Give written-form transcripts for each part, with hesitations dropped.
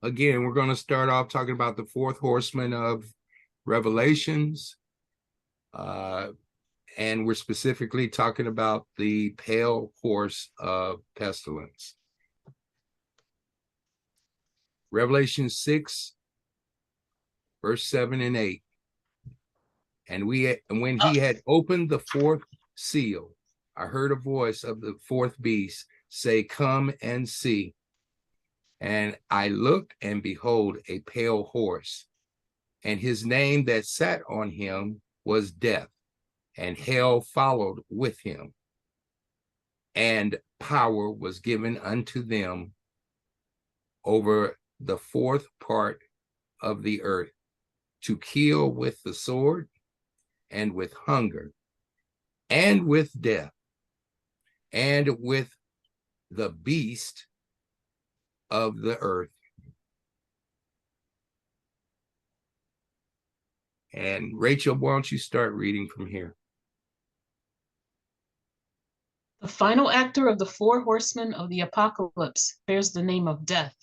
Again, we're going to start off talking about the fourth horseman of Revelations. And we're specifically talking about the pale horse of Pestilence. Revelation 6, verse 7 and 8. And when he had opened the fourth seal, I heard a voice of the fourth beast say, "Come and see." And I looked, and behold, a pale horse, and his name that sat on him was Death, and hell followed with him. And power was given unto them over the fourth part of the earth, to kill with the sword, and with hunger, and with death, and with the beast of the earth. And Rachel, why don't you start reading from here? The final actor of the four horsemen of the apocalypse bears the name of Death,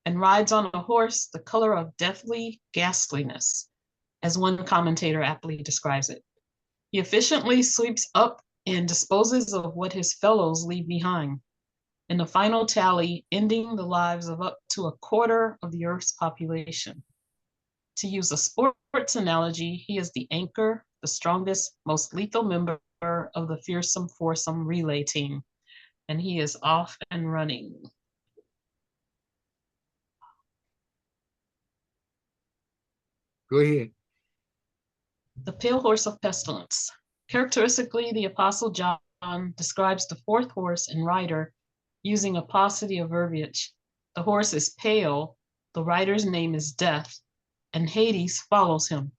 and rides on a horse the color of deathly ghastliness, as one commentator aptly describes it. He efficiently sweeps up and disposes of what his fellows leave behind, in the final tally ending the lives of up to a quarter of the Earth's population. To use a sports analogy, he is the anchor, the strongest, most lethal member of the fearsome foursome relay team, and he is off and running. Go ahead. The pale horse of pestilence. Characteristically, the Apostle John describes the fourth horse and rider using a paucity of verbiage. The horse is pale, the rider's name is Death, and Hades follows him.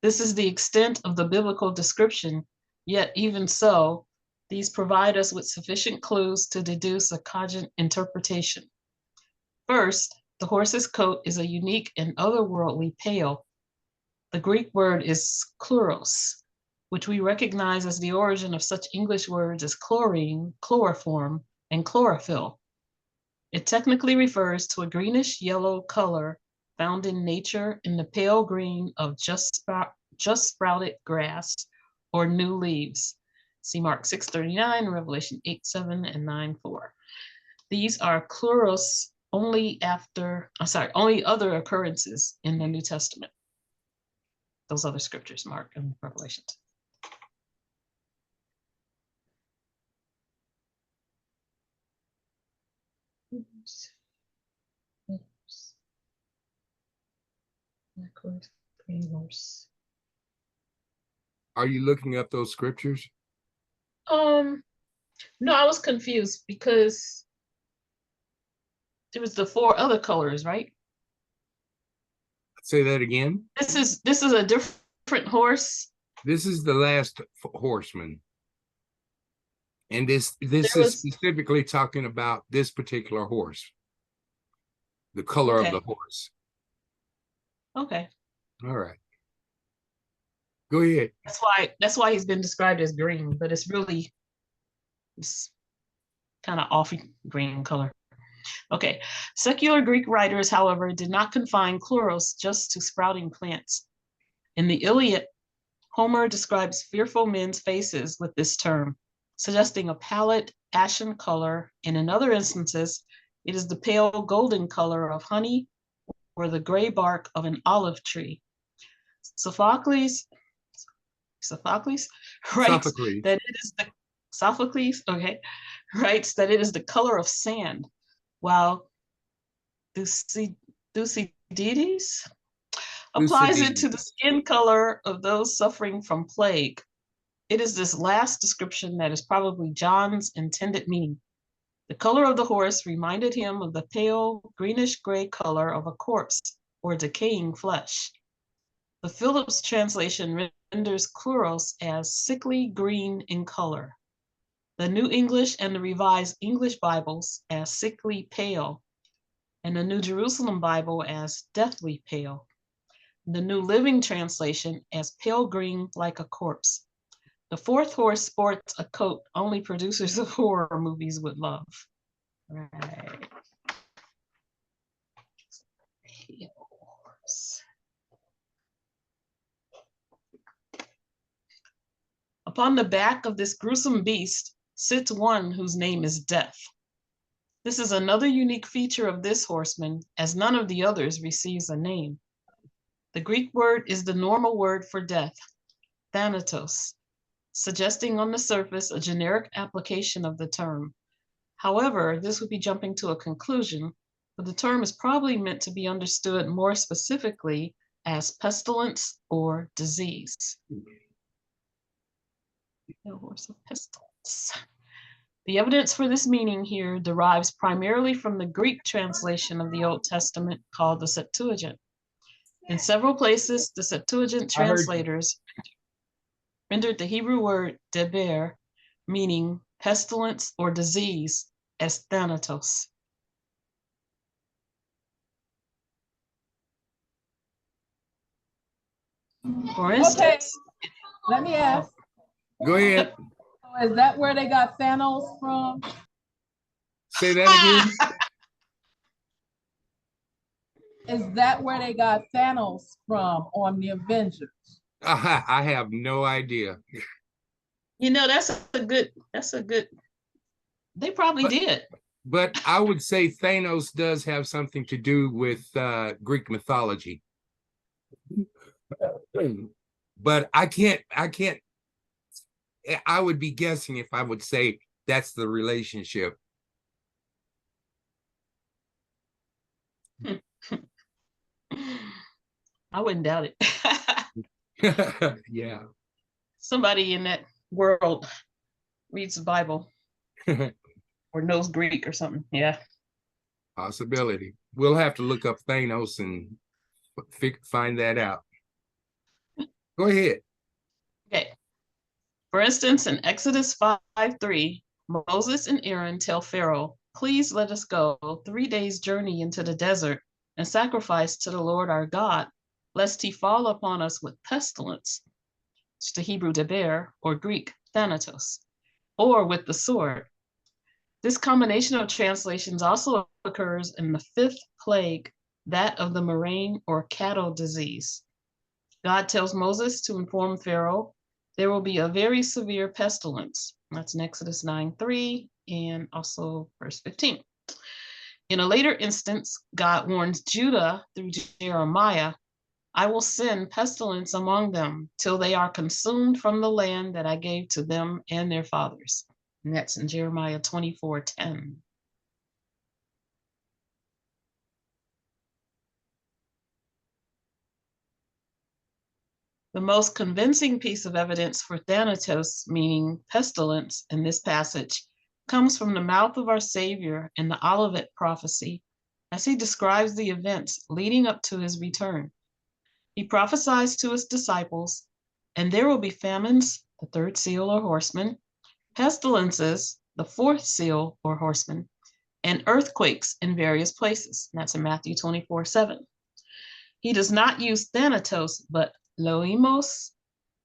This is the extent of the biblical description, yet even so, these provide us with sufficient clues to deduce a cogent interpretation. First, the horse's coat is a unique and otherworldly pale. The Greek word is chloros, which we recognize as the origin of such English words as chlorine, chloroform, and chlorophyll. It technically refers to a greenish yellow color found in nature in the pale green of just sprouted grass or new leaves. See Mark 6:39, Revelation 8:7, and 9:4. These are chloros only other occurrences in the New Testament. Those other scriptures, Mark and Revelation. Are you looking up those scriptures? No, I was confused because there was the four other colors, right? Say that again. This is a different horse. This is the last horseman. And this is specifically talking about this particular horse, the color of the horse. Okay. All right. Go ahead. That's why he's been described as green, but it's kind of off green color. Okay. Secular Greek writers, however, did not confine chloros just to sprouting plants. In the Iliad, Homer describes fearful men's faces with this term, suggesting a pallid ashen color, and in other instances, it is the pale golden color of honey or the gray bark of an olive tree. Sophocles writes that it is the color of sand, while Thucydides applies it to the skin color of those suffering from plague. It is this last description that is probably John's intended meaning. The color of the horse reminded him of the pale greenish-gray color of a corpse or decaying flesh. The Phillips translation renders chloros as sickly green in color. The New English and the Revised English Bibles as sickly pale, and the New Jerusalem Bible as deathly pale. The New Living Translation as pale green like a corpse. The fourth horse sports a coat only producers of horror movies would love. Right. pale horse. Upon the back of this gruesome beast sits one whose name is Death. This is another unique feature of this horseman, as none of the others receives a name. The Greek word is the normal word for death, thanatos, suggesting on the surface a generic application of the term. However, this would be jumping to a conclusion, but the term is probably meant to be understood more specifically as pestilence or disease. The horse of pestilence. The evidence for this meaning here derives primarily from the Greek translation of the Old Testament called the Septuagint. In several places, the Septuagint translators rendered the Hebrew word deber, meaning pestilence or disease, as thanatos. For instance, let me ask. Go ahead. Is that where they got Thanos from? Say that again. Is that where they got Thanos from on the Avengers? I have no idea. You know, that's a good, they probably did. But I would say Thanos does have something to do with Greek mythology. But I would be guessing if I would say that's the relationship. I wouldn't doubt it. Yeah. Somebody in that world reads the Bible or knows Greek or something. Yeah. Possibility. We'll have to look up Thanos and find that out. Go ahead. Okay. For instance, in Exodus 5:3, Moses and Aaron tell Pharaoh, "Please let us go 3 days' journey into the desert and sacrifice to the Lord our God, lest he fall upon us with pestilence," it's the Hebrew deber, or Greek thanatos, or with the sword. This combination of translations also occurs in the 5th plague, that of the murrain or cattle disease. God tells Moses to inform Pharaoh there will be a very severe pestilence. That's in Exodus 9:3 and also verse 15. In a later instance, God warns Judah through Jeremiah, "I will send pestilence among them till they are consumed from the land that I gave to them and their fathers." And that's in Jeremiah 24:10. The most convincing piece of evidence for thanatos, meaning pestilence, in this passage comes from the mouth of our Savior in the Olivet prophecy, as he describes the events leading up to his return. He prophesies to his disciples, and there will be famines, the 3rd seal or horseman, pestilences, the 4th seal or horseman, and earthquakes in various places. And that's in Matthew 24:7. He does not use thanatos, but loimos,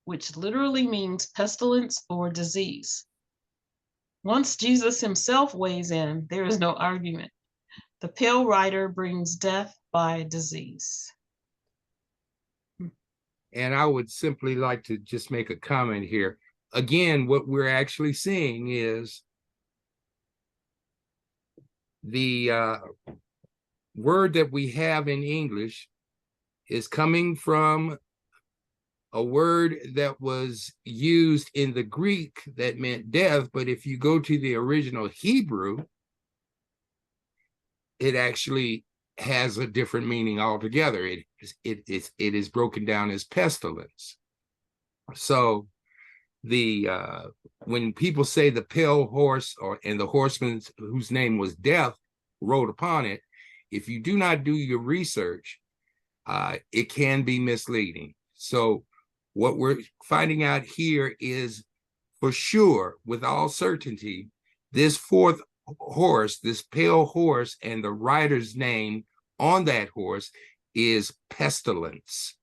which literally means pestilence or disease. Once Jesus himself weighs in, there is no argument. The pale rider brings death by disease. And I would simply like to just make a comment here. Again, what we're actually seeing is the word that we have in English is coming from a word that was used in the Greek that meant death, but if you go to the original Hebrew, it actually has a different meaning altogether. It is broken down as pestilence. So when people say the pale horse and the horseman whose name was Death rode upon it, if you do not do your research, it can be misleading. So what we're finding out here is for sure, with all certainty, this 4th horse, this pale horse, and the rider's name on that horse is Pestilence.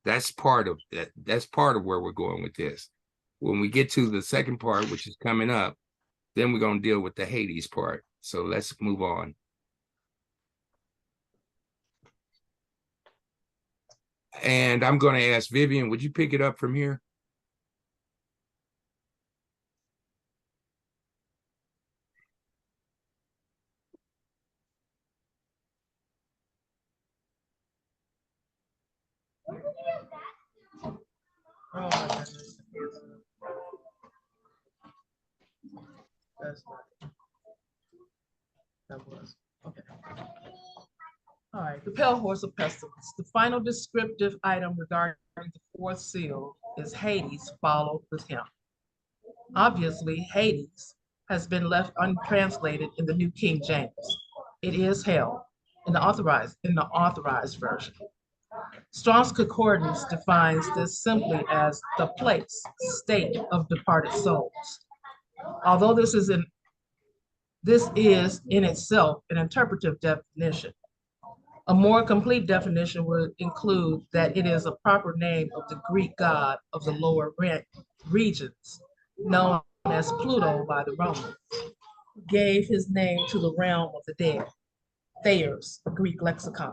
That's part of that. That's part of where we're going with this. When we get to the second part, which is coming up, then we're going to deal with the Hades part. So let's move on. And I'm going to ask Vivian, would you pick it up from here? Oh my goodness. That's not. That was okay. All right, the pale horse of pestilence. The final descriptive item regarding the fourth seal is Hades, followed with him. Obviously, Hades has been left untranslated in the New King James. It is hell in the authorized version. Strong's Concordance defines this simply as the place, state of departed souls. Although this is in itself an interpretive definition. A more complete definition would include that it is a proper name of the Greek god of the lower regions, known as Pluto by the Romans, who gave his name to the realm of the dead. Thayer's, a Greek lexicon.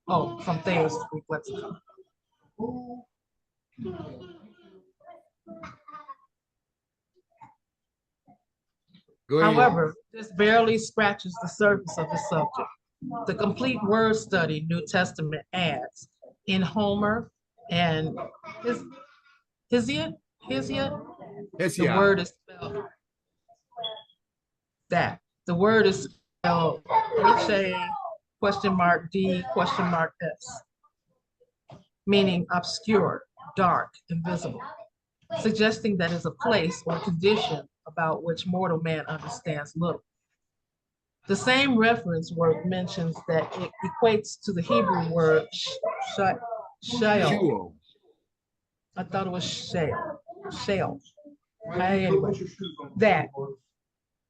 Oh, from Thayer's Greek lexicon. Go ahead. However, this barely scratches the surface of the subject. The complete word study New Testament adds in Homer and Hesiod, the word is spelled that. The word is spelled H-A?D?S, meaning obscure, dark, invisible, suggesting that it's a place or condition about which mortal man understands little. The same reference word mentions that it equates to the Hebrew word shale. Sure. I thought it was shale. Anyway, that.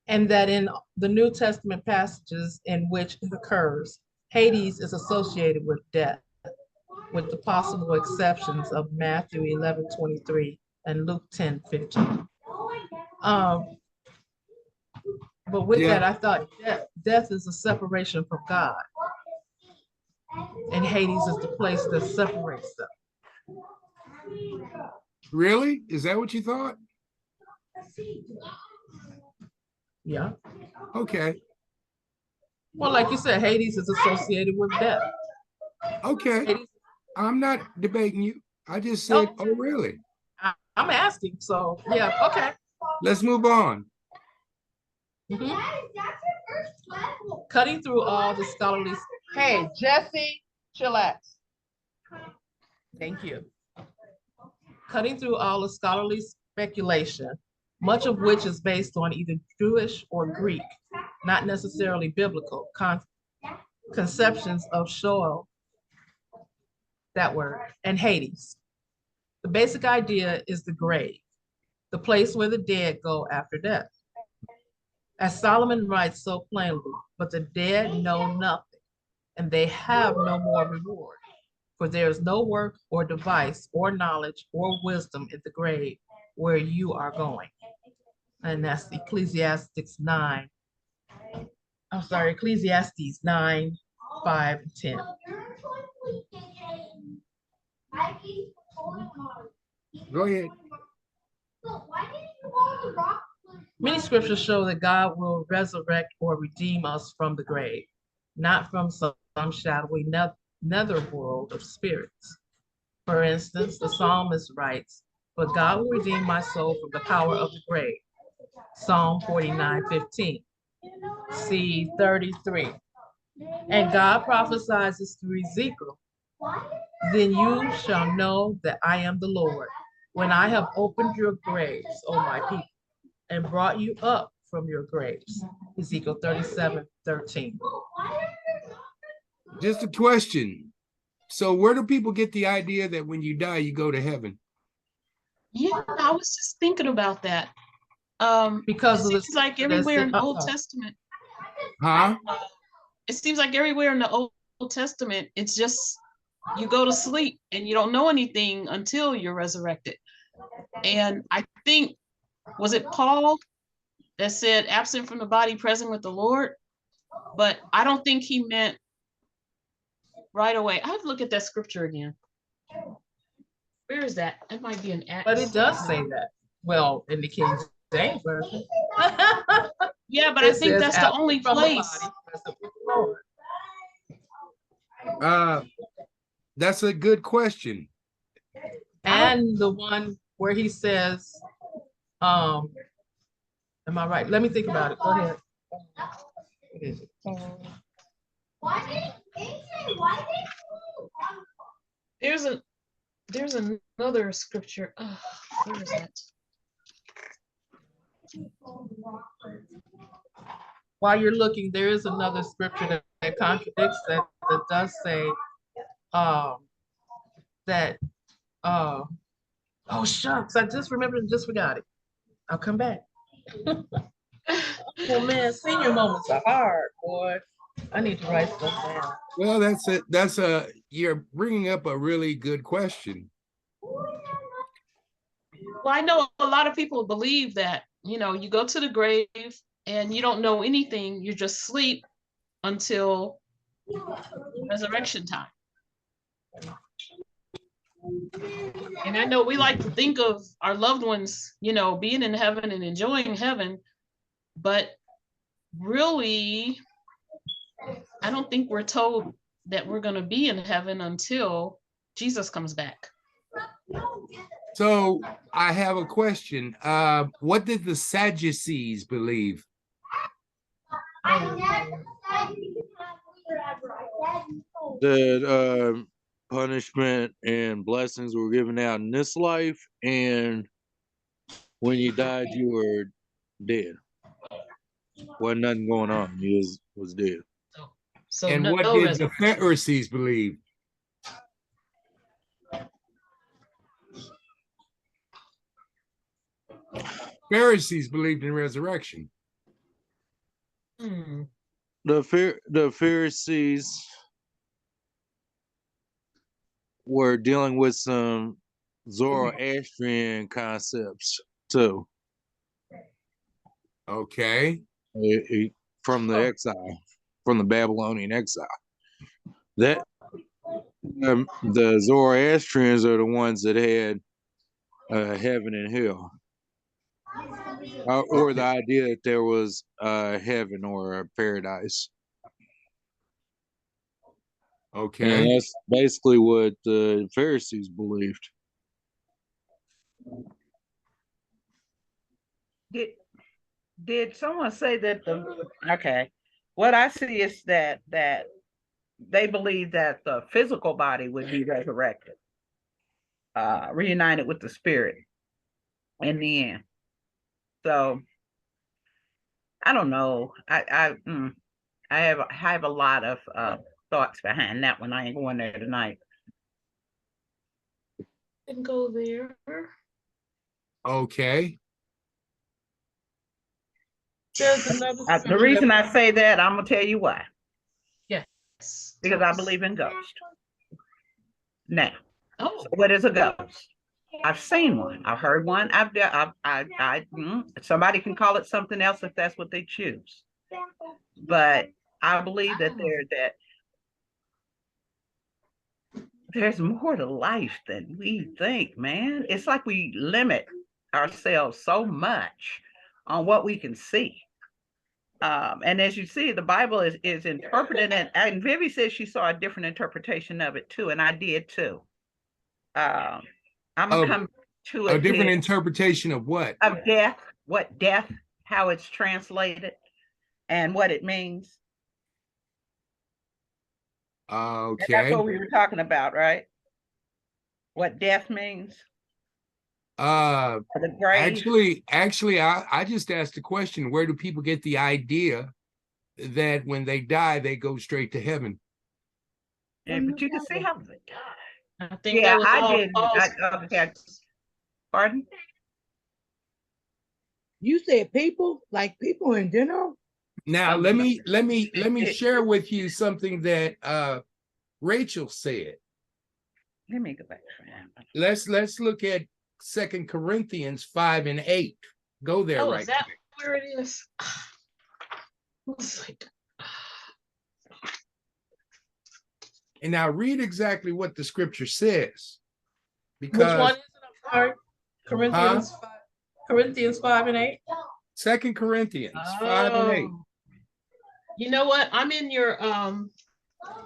And that in the New Testament passages in which it occurs, Hades is associated with death, with the possible exceptions of Matthew 11:23 and Luke 10:15. But with that, I thought death is a separation from God. And Hades is the place that separates them. Really? Is that what you thought? Yeah. Okay. Well, like you said, Hades is associated with death. Okay. Hades, I'm not debating you. I just said, No. oh, really? I'm asking. So, yeah, okay. Let's move on. Mhm. Cutting through all the scholarly. Hey, Jesse, chillax. Thank you. Cutting through all the scholarly speculation, much of which is based on either Jewish or Greek, not necessarily biblical, conceptions of Sheol, that word, and Hades. The basic idea is the grave, the place where the dead go after death. As Solomon writes so plainly, but the dead know nothing, and they have no more reward. For there is no work or device or knowledge or wisdom in the grave where you are going. And that's Ecclesiastes 9, 5, and 10. Go ahead. Many scriptures show that God will resurrect or redeem us from the grave, not from some shadowy netherworld of spirits. For instance, the psalmist writes, "But God will redeem my soul from the power of the grave." Psalm 49:15. See 33. And God prophesies through Ezekiel, "Then you shall know that I am the Lord, when I have opened your graves, O my people, and brought you up from your graves." Ezekiel 37:13. Just a question. So where do people get the idea that when you die, you go to heaven? Yeah, I was just thinking about that. Because it of seems like everywhere in the Old Testament. Huh? It seems like everywhere in the Old Testament, it's just you go to sleep and you don't know anything until you're resurrected. And I think, was it Paul that said absent from the body, present with the Lord? But I don't think he meant right away. I have to look at that scripture again. Where is that? It might be an Acts. But it does say that. Well, in the King James Version. Yeah, but I It think says, that's the only "Absent from the place. body, present with the Lord." That's a good question. And the one where he says, am I right? Let me think about it. Go ahead. What is it? There's another scripture. Where is that? While you're looking, there is another scripture that contradicts that does say that oh shucks, I just remembered and just forgot it. I'll come back. Oh man, senior moments are hard, boy. I need to write stuff down. Well, that's it. You're bringing up a really good question. Well, I know a lot of people believe that, you go to the grave and you don't know anything. You just sleep until resurrection time. And I know we like to think of our loved ones, being in heaven and enjoying heaven, but really, I don't think we're told that we're going to be in heaven until Jesus comes back. So I have a question. What did the Sadducees believe? That punishment and blessings were given out in this life, and when you died, you were dead. Wasn't nothing going on. You was dead. So And what did the Pharisees believe? Pharisees believed in resurrection. The Pharisees were dealing with some Zoroastrian concepts too. Okay. From the exile, from the Babylonian exile. That the Zoroastrians are the ones that had heaven and hell. Or the idea that there was heaven or a paradise. Okay. And that's basically what the Pharisees believed. Did someone say that okay. What I see is that they believe that the physical body would be resurrected, reunited with the spirit in the end. So I don't know. I have a lot of thoughts behind that one. I ain't going there tonight. Didn't go there. Okay. The reason I say that, I'm gonna tell you why. Yes. Because I believe in ghosts. Now, Oh, so what is a ghost? I've seen one. I've heard one. Somebody can call it something else if that's what they choose. But I believe that there's more to life than we think, man. It's like we limit ourselves so much on what we can see. And as you see, the Bible is interpreted, and Vivi says she saw a different interpretation of it too, and I did too. I'm gonna come to a different interpretation of what? Of death, how it's translated, and what it means. Okay. And that's what we were talking about, right? What death means. The grave. Actually, I just asked the question, where do people get the idea that when they die, they go straight to heaven? Yeah, but you can see how. I think that was okay. Pardon? You said people, like people in general? Now, let me share with you something that Rachel said. Let me go back. Let's look at 2 Corinthians 5 and 8. Go there. Oh, right. Is that where it is? It's like, And now read exactly what the scripture says. Which Because one is it? I'm sorry. Corinthians 5, Corinthians 5 and 8. 2 Corinthians 5 and 8. Oh. You know what? I'm in your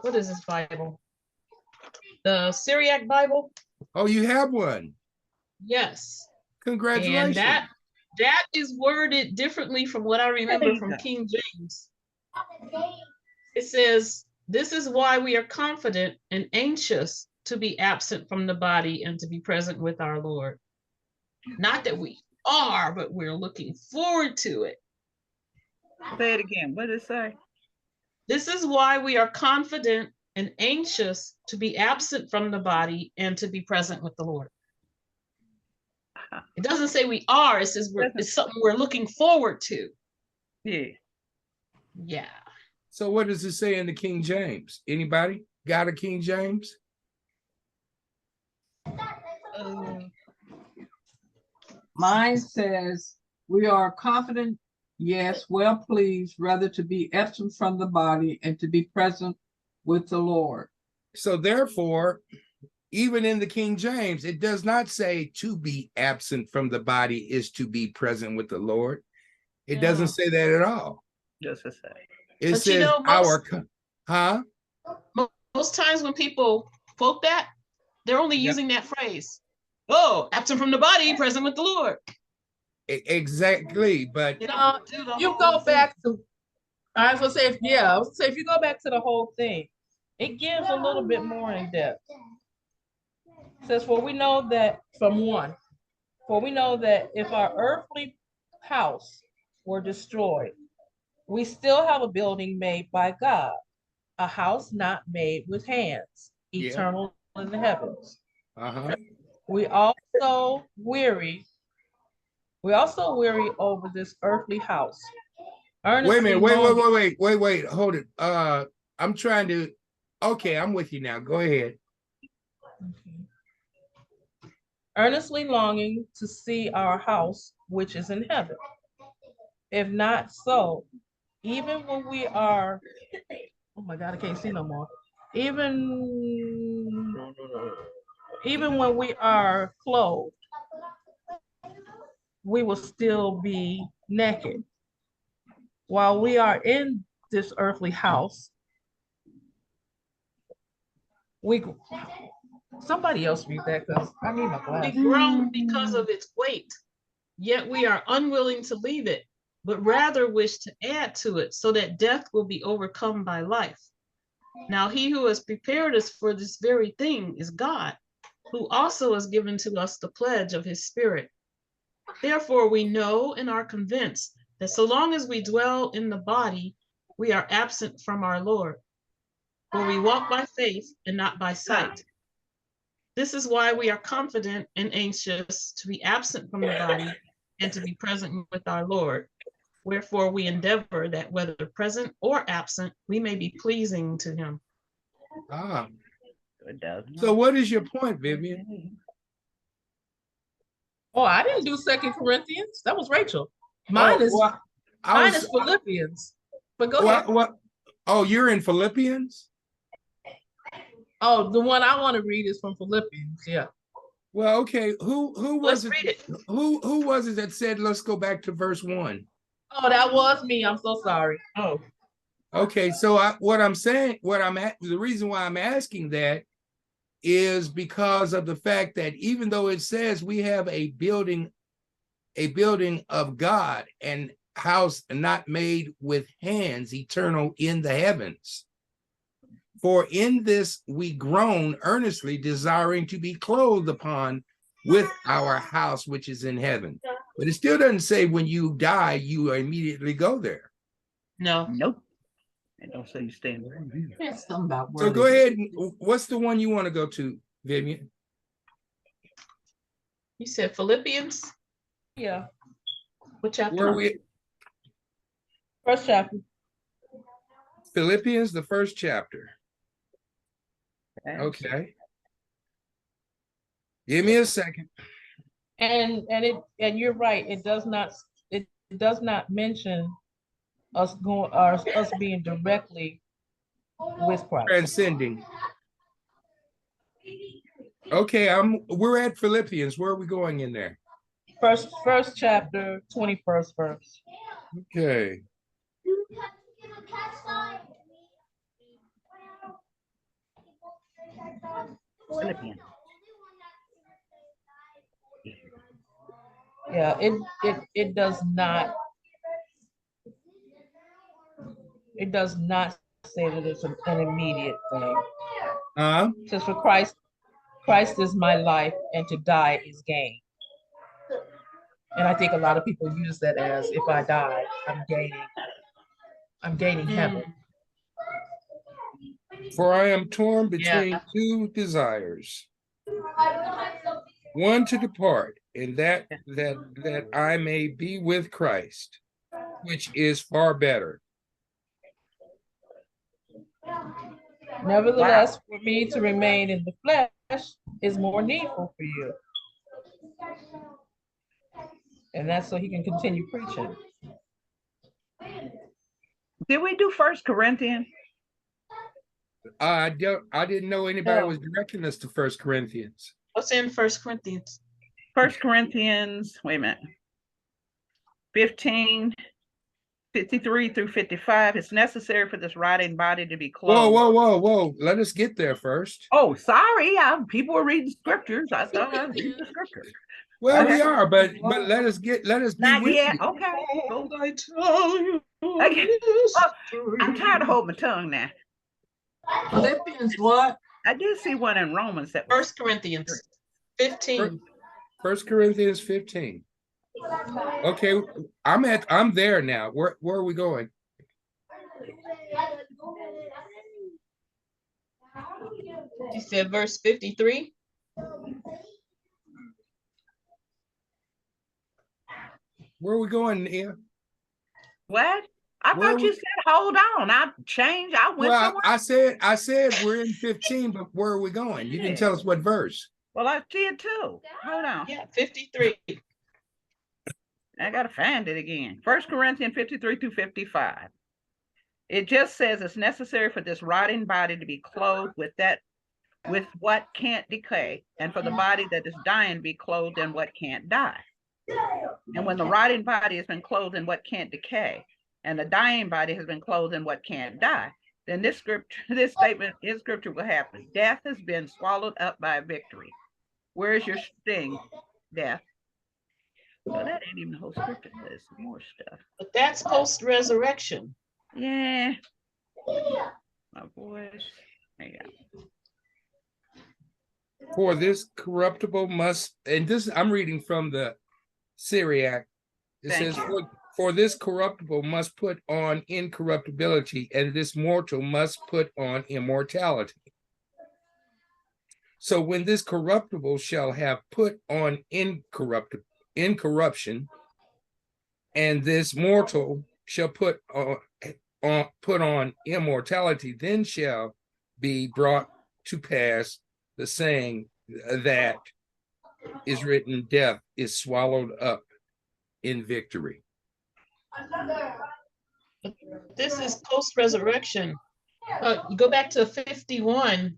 what is this Bible? The Syriac Bible? Oh, you have one. Yes. Congratulations. And that is worded differently from what I remember There you from go. King James. It says, "This is why we are confident and anxious to be absent from the body and to be present with our Lord." Not that we are, but we're looking forward to it. Say it again. What did it say? This is why we are confident and anxious to be absent from the body and to be present with the Lord. It doesn't say we are, it says it's something we're looking forward to. Yeah. Yeah. So what does it say in the King James? Anybody got a King James? Mine says, we are confident, yes, well pleased, rather to be absent from the body and to be present with the Lord. So therefore, even in the King James, it does not say to be absent from the body is to be present with the Lord. It doesn't say that at all. Just to say. It But says most times when people quote that, they're only Yeah. using that phrase. Oh, absent from the body, present with the Lord. Exactly, but They don't do the You whole go thing. back to, I was gonna say, I was gonna say, if you go back to the whole thing, it gives a little bit more in depth. It says, for we know that if our earthly house were destroyed, we still have a building made by God, a house not made with hands, Yeah. eternal in the heavens. uh-huh. We also weary over this earthly house. Wait a Earnestly minute, longing- wait, hold it. I'm trying to, okay, I'm with you now. Go ahead. Earnestly longing to see our house which is in heaven. If not so, even when we are, oh my God, I can't see no more. Even when we are clothed, we will still be naked. While we are in this earthly house, somebody else read that because I need my We glasses. groan because of its weight, yet we are unwilling to leave it, but rather wish to add to it so that death will be overcome by life. Now he who has prepared us for this very thing is God, who also has given to us the pledge of his Spirit. Therefore we know and are convinced that so long as we dwell in the body, we are absent from our Lord. For we walk by faith and not by sight. This is why we are confident and anxious to be absent from the body and to be present with our Lord. Wherefore we endeavor that whether present or absent, we may be pleasing to him. So what is your point, Vivian? Oh, I didn't do 2 Corinthians. That was Rachel. Mine is Philippians. But go ahead. Oh, you're in Philippians? Oh, the one I want to read is from Philippians. Yeah. Well, okay. Who was Let's read it. Who was it that said let's go back to verse 1? Oh, that was me. I'm so sorry. Oh. Okay, so the reason why I'm asking that is because of the fact that even though it says we have a building of God and house not made with hands, eternal in the heavens. For in this we groan earnestly, desiring to be clothed upon with our house which is in heaven. But it still doesn't say when you die, you immediately go there. No. Nope. And don't say you stand right here. There's something about So wording. go ahead. What's the one you want to go to, Vivian? You said Philippians? Yeah. What chapter? Where we? First chapter. Philippians, the first chapter. Okay. Give me a second. And you're right. It does not mention us being directly with Christ. Transcending. Okay, we're at Philippians. Where are we going in there? First chapter, 21st verse. Okay. Philippians. Yeah, it does not say that it's an immediate thing. It says for Christ is my life, and to die is gain. And I think a lot of people use that as, if I die, I'm gaining heaven. For I am torn between Yeah. two desires. One to depart, and that I may be with Christ, which is far better. Nevertheless, for me to remain in the flesh is more needful for you. And that's so he can continue preaching. Did we do First Corinthians? I didn't know anybody No. was directing us to 1 Corinthians. What's in 1 Corinthians? First Corinthians, wait a minute. 15, 53 through 55. It's necessary for this writing body to be clothed. Whoa. Let us get there first. Oh, sorry. People were reading scriptures. I thought I was reading the scriptures. Well, Okay. we are, but let us be Not with yet. you. Okay. Cool. I tell you. Okay. I'm tired of holding my tongue now. Philippians what? I did see one in Romans that 1 was Corinthians 15. 1 Corinthians 15. Okay, I'm there now. Where are we going? You said verse 53. Where are we going, Nia? what? I Where thought we- you said hold on. I changed. I went Well, somewhere. I said we're in 15, but where are we going? You didn't tell us what verse. Well, I did too. Hold on. Yeah, 53. I gotta find it again. 1 Corinthians 53 through 55. It just says it's necessary for this rotting body to be clothed with what can't decay, and for the body that is dying to be clothed in what can't die. And when the rotting body has been clothed in what can't decay, and the dying body has been clothed in what can't die, then this statement in scripture will happen. Death has been swallowed up by victory. Where is your sting, death? Well, that ain't even the whole scripture. There's some more stuff. But that's post-resurrection. Yeah. My voice. There you go. For this corruptible must, and this I'm reading from the Syriac. It Thank says, you. for this corruptible must put on incorruptibility, and this mortal must put on immortality. So when this corruptible shall have put on incorruption, and this mortal shall put on immortality, then shall be brought to pass the saying that is written, death is swallowed up in victory. This is post-resurrection. You go back to 51.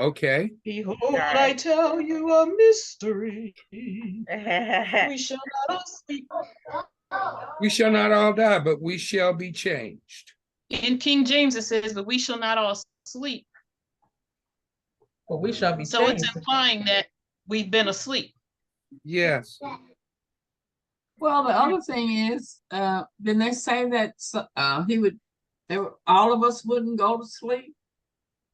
Okay. Behold, Right. I tell you a mystery. We shall not all sleep. We shall not all die, but we shall be changed. In King James, it says, but we shall not all sleep. But we shall be So it's changed. implying that we've been asleep. Yes. Well, the other thing is, didn't they say that all of us wouldn't go to sleep?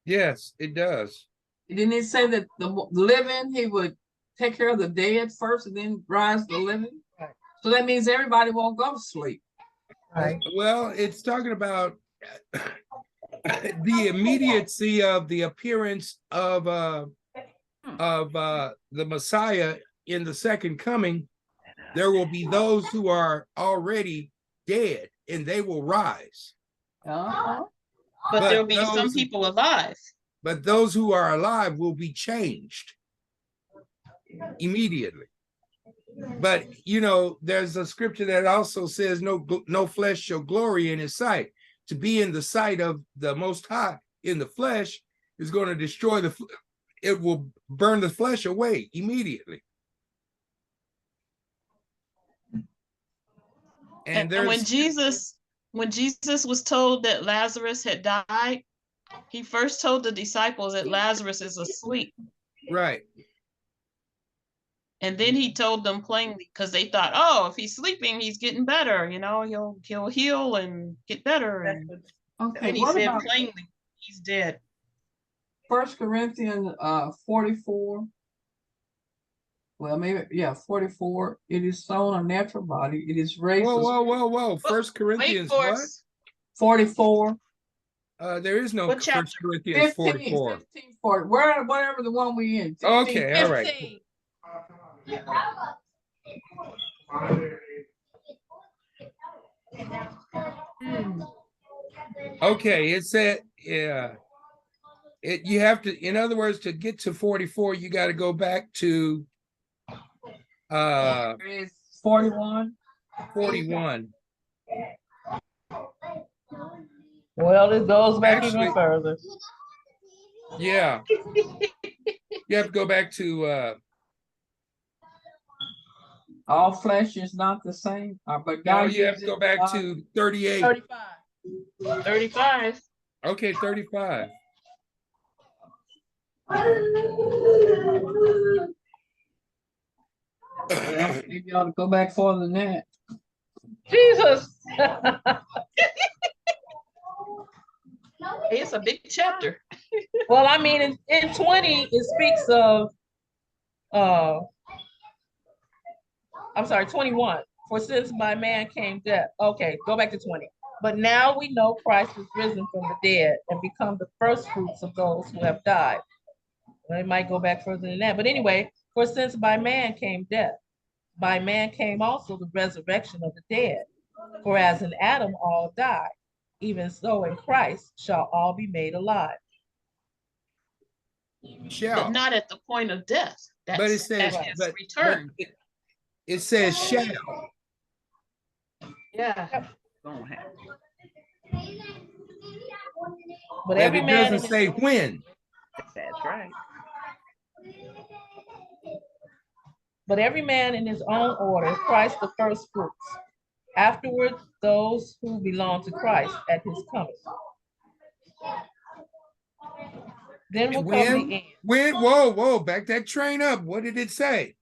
Yes, it does. Didn't it say that the living, he would take care of the dead first and then rise the living? Right. So that means everybody won't go to sleep. Right. Well, it's talking about the immediacy of the appearance of the Messiah in the second coming. There will be those who are already dead, and they will rise. Uh-huh. But there'll be those- some people alive. But those who are alive will be changed immediately. But there's a scripture that also says no flesh shall glory in his sight. To be in the sight of the Most High in the flesh is going to destroy it will burn the flesh away immediately. And when there's Jesus was told that Lazarus had died, he first told the disciples that Lazarus is asleep. right. And then he told them plainly, because they thought, oh, if he's sleeping, he's getting better. You know, he'll heal and get better. And Okay, then he what said about plainly, he's dead. 1 Corinthians 44? Well, maybe, yeah, 44. It is sown a natural body. It is raised. Whoa. First Corinthians Wait for what? us. 44. There is no What chapter? First Corinthians 44. 15, 40. Whatever the one we in. 15, Okay, all right. 15. Okay, it said, yeah. You have to, in other words, to get to 44, you got to go back to 41. 41. Well, it goes back Actually- even further. Yeah. You have to go back to All flesh is not the same. But no, God you have gives to go it back God. to 38. 35. 35. Okay, 35. Well, maybe you ought to go back further than that. Jesus. It's a big chapter. Well, I mean, in 20, it speaks of, I'm sorry, 21. For since by man came death. Okay, go back to 20. But now we know Christ was risen from the dead and become the first fruits of those who have died. Well, it might go back further than that. But anyway, for since by man came death, by man came also the resurrection of the dead. For as in Adam all died, even so in Christ shall all be made alive. But not at the point of death. That's But it says, at his but return. it says shall. Yeah. Gonna happen. But But every it man doesn't say when. That's right. But every man in his own order, Christ the first fruits. Afterwards, those who belong to Christ at his coming. Then will come the end. When? Whoa, back that train up. What did it say?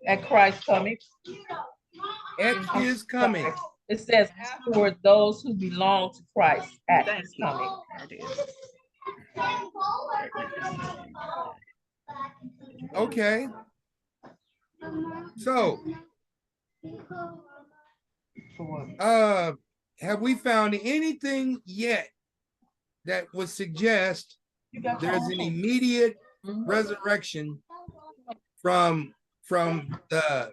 At Christ's coming. At his coming. It says afterward, those who belong to Christ at Thank his you. coming. There it is. Okay. So, have we found anything yet that would suggest there's an immediate resurrection from the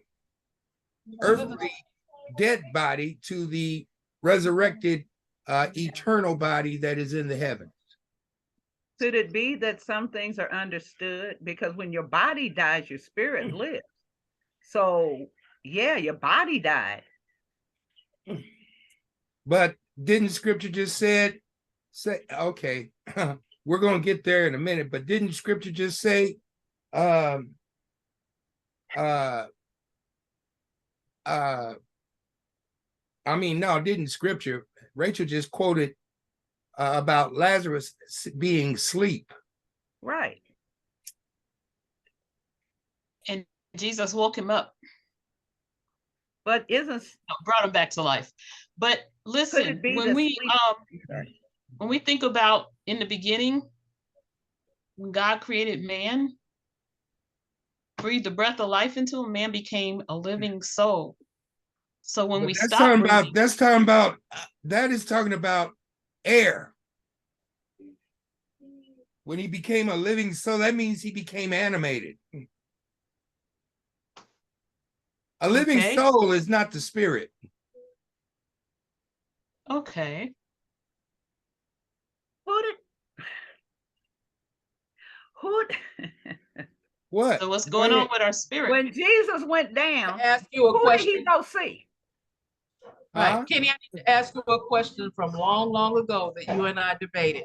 earthly dead body to the resurrected eternal body that is in the heavens? Could it be that some things are understood? Because when your body dies, your spirit lives. So, yeah, your body died. But didn't scripture just say, okay, we're going to get there in a minute, but didn't scripture just say, I mean, no, didn't scripture, Rachel just quoted about Lazarus being asleep. Right. And Jesus woke him up, But brought him back to life. But listen, when we think about in the beginning, when God created man, breathed the breath of life into him, man became a living soul. So when we stop breathing, that is talking about air. When he became a living soul, that means he became animated. A living soul is not the spirit. Okay. What? So what's going on with our spirit? When Jesus went down, Ask you a who question. did he go see? Right. Kenny, I need to ask you a question from long, long ago that you and I debated.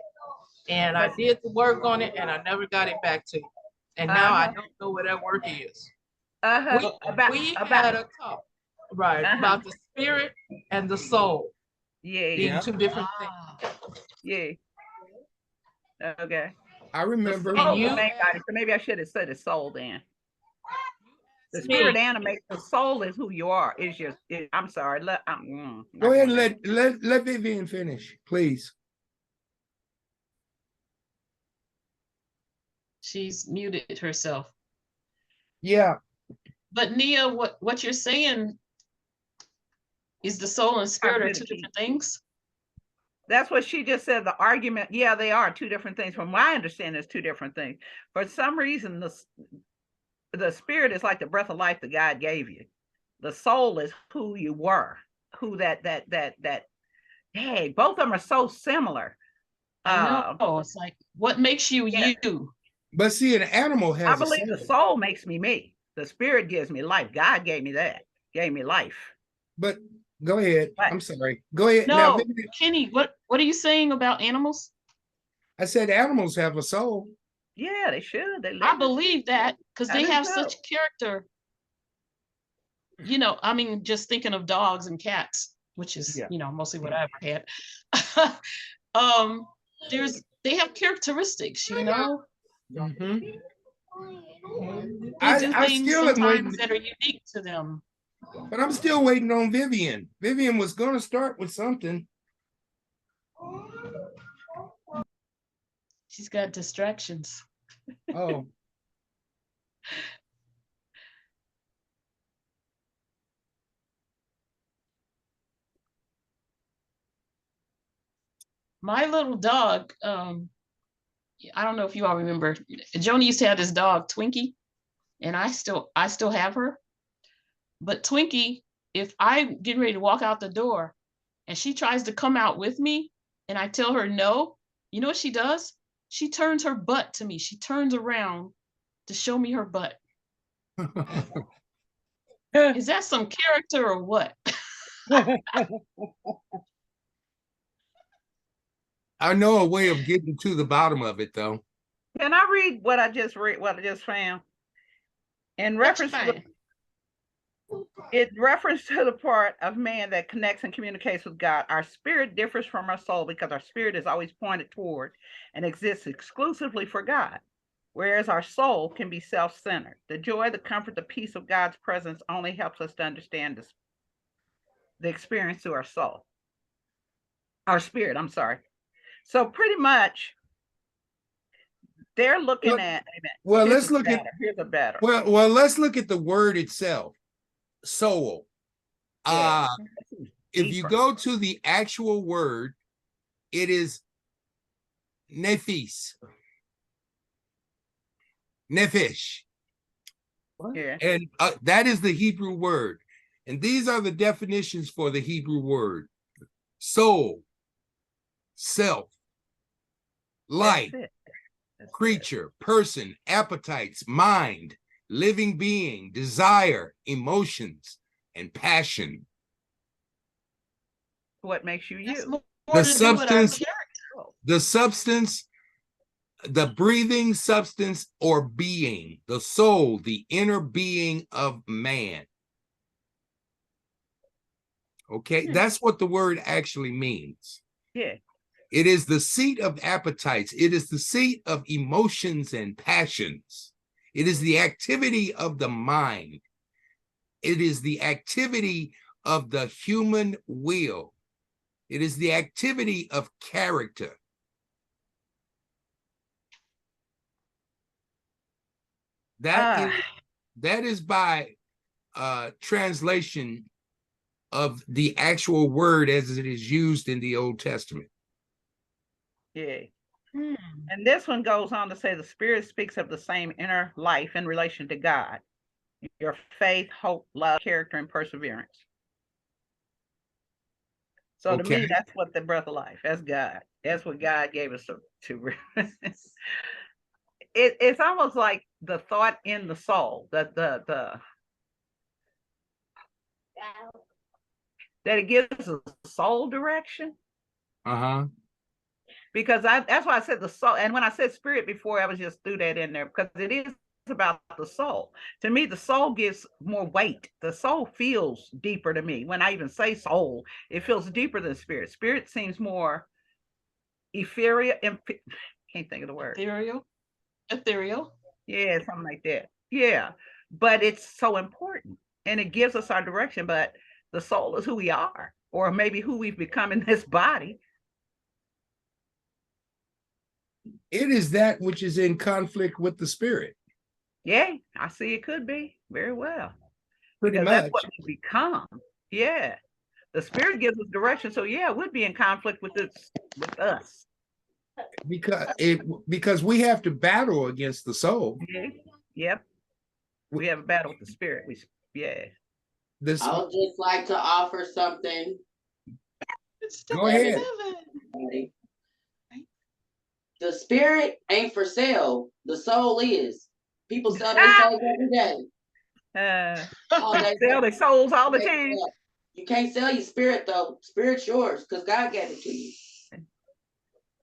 And I did the work on it and I never got it back to you. And now I don't know where that work is. We had a talk, right, about the spirit and the soul being two different things. Yeah. Okay. I remember. Oh, so maybe I should have said the soul then. The spirit animates the soul is who you are. Is your I'm sorry. Go ahead and let Vivian finish, please. She's muted herself. Yeah. But Nia, what you're saying is the soul and spirit are two different things? That's what she just said. The argument, yeah, they are two different things. From my understanding, it's two different things. For some reason, the spirit is like the breath of life that God gave you. The soul is who you were, who that. Hey, both of them are so similar. I know. It's like, what makes you you? But see, an animal has. I believe the soul makes me me. The spirit gives me life. God gave me that. Gave me life. But go ahead. I'm sorry. Go ahead. No, now, Kenny, what are you saying about animals? I said animals have a soul. Yeah, they should. I believe that because they have such character. You know, I mean, just thinking of dogs and cats, which is, you know, mostly what I've had. They have characteristics, you know. Mm-hmm. They do things sometimes that are unique to them. But I'm still waiting on Vivian. Vivian was going to start with something. She's got distractions. Oh. My little dog, I don't know if you all remember, Joni used to have this dog, Twinkie, and I still have her. But Twinkie, if I get ready to walk out the door and she tries to come out with me and I tell her no, you know what she does? She turns her butt to me. She turns around to show me her butt. Is that some character or what? I know a way of getting to the bottom of it, though. Can I read what I just found? In reference to the part of man that connects and communicates with God, our spirit differs from our soul because our spirit is always pointed toward and exists exclusively for God, whereas our soul can be self-centered. The joy, the comfort, the peace of God's presence only helps us to understand the experience through our soul. Our spirit, I'm sorry. So pretty much, they're looking at. Well, let's look at. Here's a better. Well, let's look at the word itself. Soul. If you go to the actual word, it is nephis. Nephesh. Yeah. And that is the Hebrew word. And these are the definitions for the Hebrew word: soul, self, life, creature, person, appetites, mind, living being, desire, emotions, and passion. What makes you you? The substance, the breathing substance or being, the soul, the inner being of man. Okay, that's what the word actually means. Yeah. It is the seat of appetites. It is the seat of emotions and passions. It is the activity of the mind. It is the activity of the human will. It is the activity of character. That is by translation of the actual word as it is used in the Old Testament. Yeah. And this one goes on to say the spirit speaks of the same inner life in relation to God, your faith, hope, love, character, and perseverance. So to me, that's what the breath of life, that's God. That's what God gave us to it's almost like the thought in the soul, that it gives us soul direction. because that's why I said the soul. And when I said spirit before, I was just threw that in there because it is about the soul. To me, the soul gives more weight. The soul feels deeper to me. When I even say soul, it feels deeper than spirit. Spirit seems more ethereal. Can't think of the word. Ethereal. Yeah, something like that. Yeah, but it's so important, and it gives us our direction. But the soul is who we are, or maybe who we've become in this body. It is that which is in conflict with the spirit. Yeah, I see it could be very well. Pretty Because much. that's what we become. Yeah. The spirit gives us direction. So yeah, it would be in conflict with us. Because we have to battle against the soul. Yeah. Yep. We have a battle with the spirit. I would just like to offer something. Go ahead. The spirit ain't for sale. The soul is. People sell their souls every day. Sell their souls all the time. You can't sell your spirit though. Spirit's yours because God gave it to you.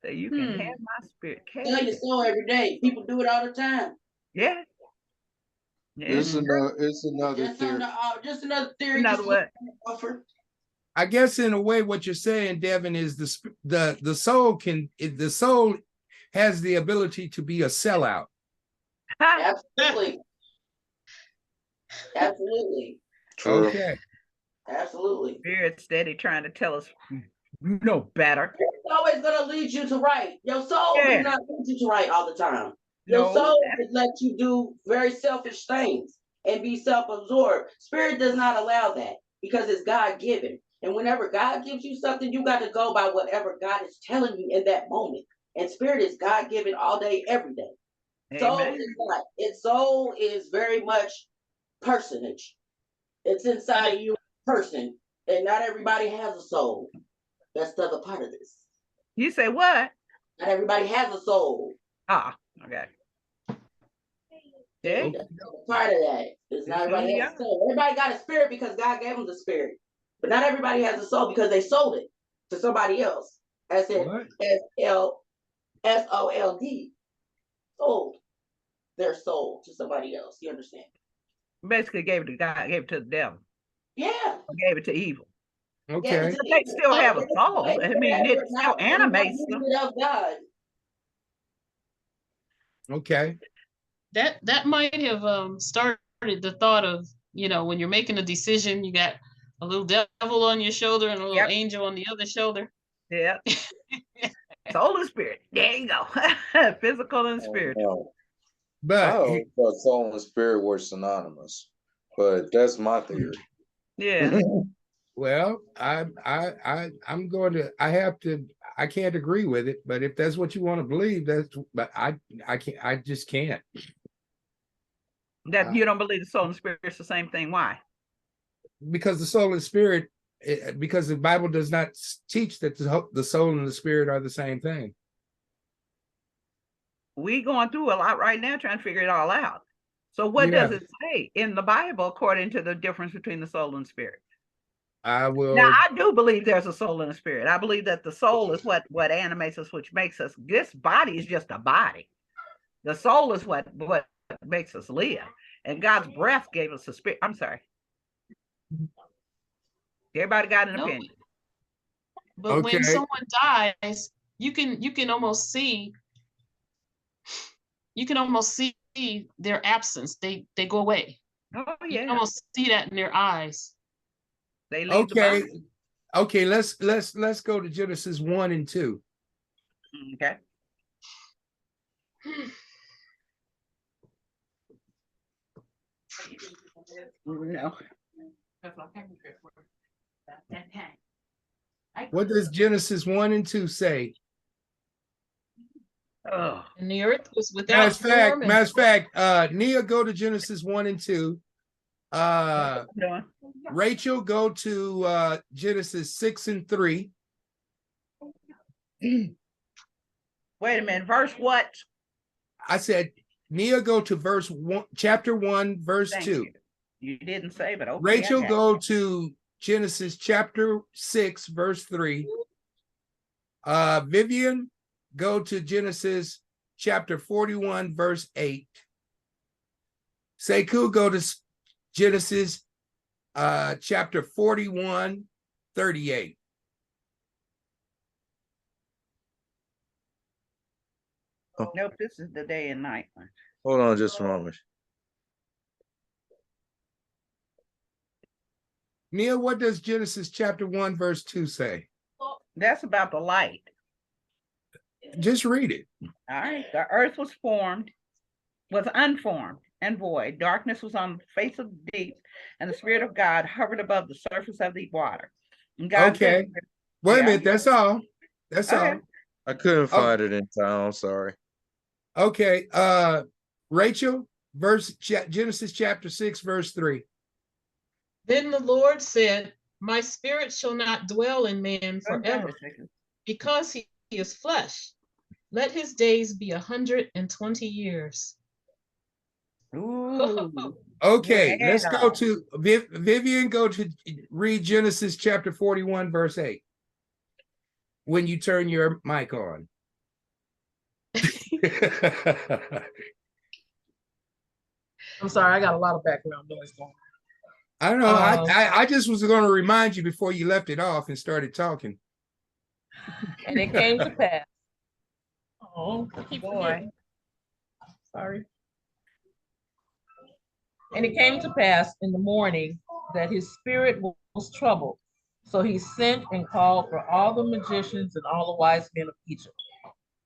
So you can have my spirit. Sell your soul every day. People do it all the time. Yeah. It's another theory. Just another theory. Another what? Offer. I guess in a way, what you're saying, Devin, is the soul has the ability to be a sellout. Absolutely. Absolutely. True. Okay. Absolutely. Spirit steady trying to tell us you know better. It's always gonna lead you to right. Your soul do not lead you to right all the time. Your soul would let you do very selfish things and be self-absorbed. Spirit does not allow that because it's God-given. And whenever God gives you something, you got to go by whatever God is telling you in that moment. And spirit is God-given all day, every day. Soul is not. Its soul is very much personage. It's inside of you, person, and not everybody has a soul. That's the other part of this. You say what? Not everybody has a soul. Ah, okay. Yeah. Part of that is not everybody has a soul. Everybody got a spirit because God gave them the spirit, but not everybody has a soul because they sold it to somebody else. As in SOLD, sold their soul to somebody else. You understand? Basically, gave it to God, gave it to the devil. Yeah. Gave it to evil. Okay. They still have a soul. I mean, it still animates them. God. Okay. That might have started the thought of, when you're making a decision, you got a little devil on your shoulder and a little angel on the other shoulder. Yeah. Soul and spirit. There you go. Physical and spiritual. But I thought soul and spirit were synonymous, but that's my theory. Yeah. Well, I can't agree with it, but if that's what you want to believe, but I just can't. That you don't believe the soul and spirit is the same thing. Why? Because the soul and spirit, because the Bible does not teach that the soul and the spirit are the same thing. We going through a lot right now trying to figure it all out. So what does it say in the Bible according to the difference between the soul and spirit? I will. Now, I do believe there's a soul and a spirit. I believe that the soul is what animates us, which makes us. This body is just a body. The soul is what makes us live. And God's breath gave us a spirit. I'm sorry. Everybody got an opinion. But when someone dies, you can almost see their absence. They go away. Oh yeah. You can almost see that in their eyes. They leave the body. Okay, let's go to Genesis 1 and 2. Okay. No. What does Genesis 1 and 2 say? Oh. And the earth was without form. Matter of fact, Nia, go to Genesis 1 and 2. Rachel, go to Genesis 6 and 3. Wait a minute, verse what? I said, Nia, go to verse 1, chapter 1, verse 2. You didn't say, but okay. Rachel, go to Genesis chapter 6, verse 3. Vivian, go to Genesis chapter 41, verse 8. Sekou, go to Genesis chapter 41, 38. Nope, this is the day and night one. Hold on just a moment. Neil, what does Genesis chapter 1, verse 2 say? That's about the light. Just read it. All right. The earth was unformed and void. Darkness was on the face of the deep, and the Spirit of God hovered above the surface of the water. And God Okay. said, Wait a minute. That's all. That's Okay. all. I couldn't find it in time. I'm sorry. Okay. Rachel, Genesis chapter 6, verse 3. Then the Lord said, my spirit shall not dwell in man forever, because he is flesh. Let his days be 120 years. Ooh. Okay, Yeah. let's go to Vivian. Go to read Genesis chapter 41, verse 8. When you turn your mic on. I'm sorry, I got a lot of background noise going on. I don't know. I just was going to remind you before you left it off and started talking. And it came to pass. Oh, Boy. Sorry. And it came to pass in the morning that his spirit was troubled. So he sent and called for all the magicians and all the wise men of Egypt.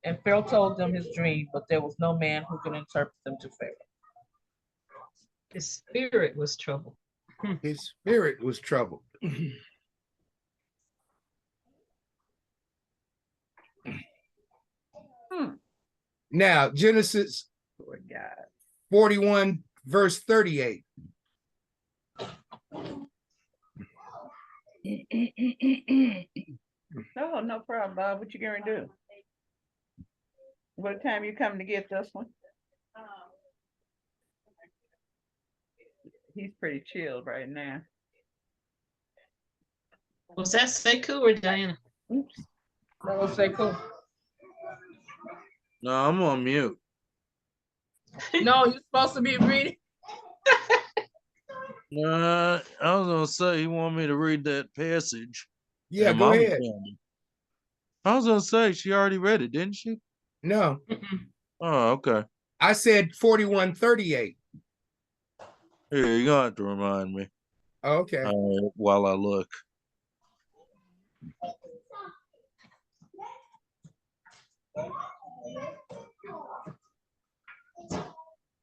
And Pharaoh told them his dream, but there was no man who could interpret them to Pharaoh. His spirit was troubled. His spirit was troubled. Now, Genesis 41, verse 38. Oh, no problem, Bob. What you gonna do? What time you coming to get this one? He's pretty chilled right now. Was that Sekou or Diana? Oops. That was Sekou. No, I'm on mute. No, you're supposed to be reading. I was gonna say he wanted me to read that passage. Yeah, go ahead. I was gonna say she already read it, didn't she? No. Oh, okay. I said 41, 38. Here, you're gonna have to remind me. Okay. While I look.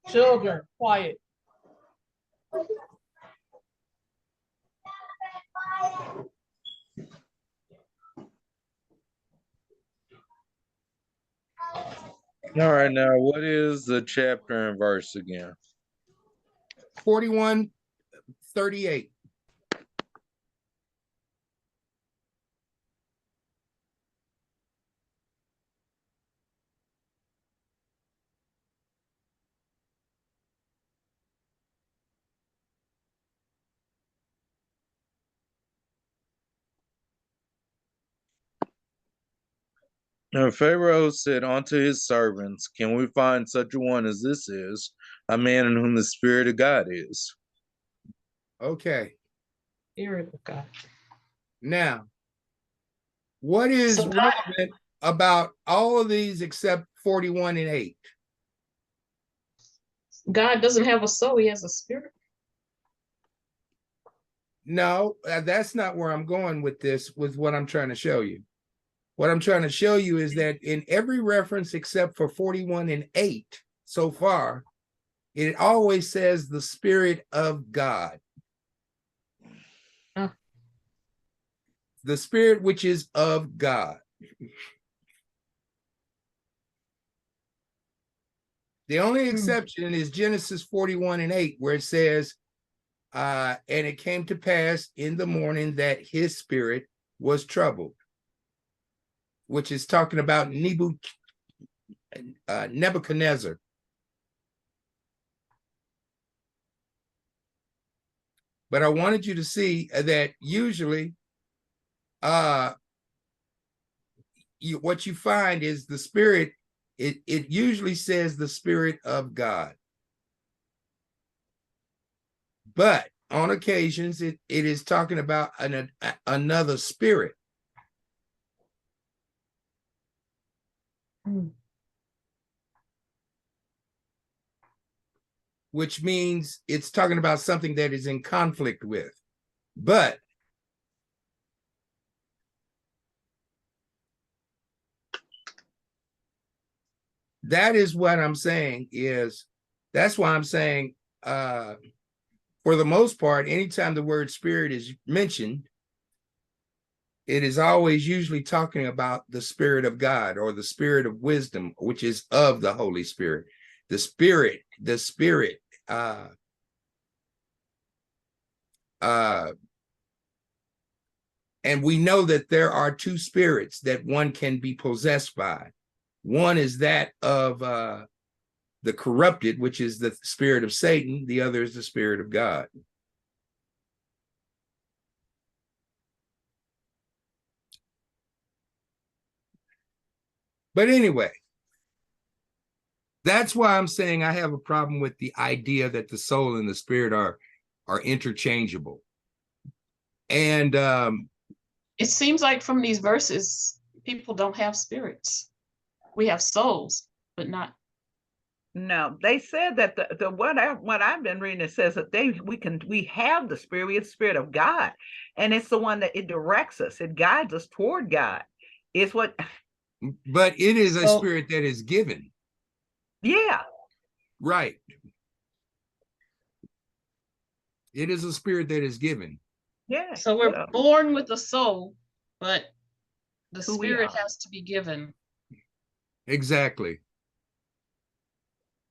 Children, quiet. All right, now what is the chapter and verse again? 41, 38. And Pharaoh said unto his servants, can we find such a one as this is, a man in whom the Spirit of God is? Okay. Spirit of God. Now, what is relevant about all of these except 41 and 8? God doesn't have a soul, he has a spirit. No, that's not where I'm going with this, with what I'm trying to show you. What I'm trying to show you is that in every reference except for 41 and 8 so far, it always says the Spirit of God. The Spirit which is of God. The only exception is Genesis 41 and 8, where it says, and it came to pass in the morning that his spirit was troubled, which is talking about Nebuchadnezzar. But I wanted you to see that usually what you find is the spirit, it usually says the Spirit of God. But on occasions, it is talking about another spirit. Which means it's talking about something that is in conflict with. But that is what I'm saying is, that's why I'm saying, for the most part, anytime the word spirit is mentioned, it is always usually talking about the Spirit of God or the Spirit of wisdom, which is of the Holy Spirit. The Spirit, and we know that there are two spirits that one can be possessed by. One is that of the corrupted, which is the spirit of Satan. The other is the Spirit of God. But anyway, that's why I'm saying I have a problem with the idea that the soul and the spirit are interchangeable. And it seems like from these verses, people don't have spirits. We have souls, but not. No, they said that the what I've been reading, it says that we have the Spirit, we have the Spirit of God, and it's the one that it directs us, it guides us toward God. It's what. But it is a spirit that is given. Yeah. Right. It is a spirit that is given. Yeah. So we're born with a soul, but the spirit has to be given. Exactly.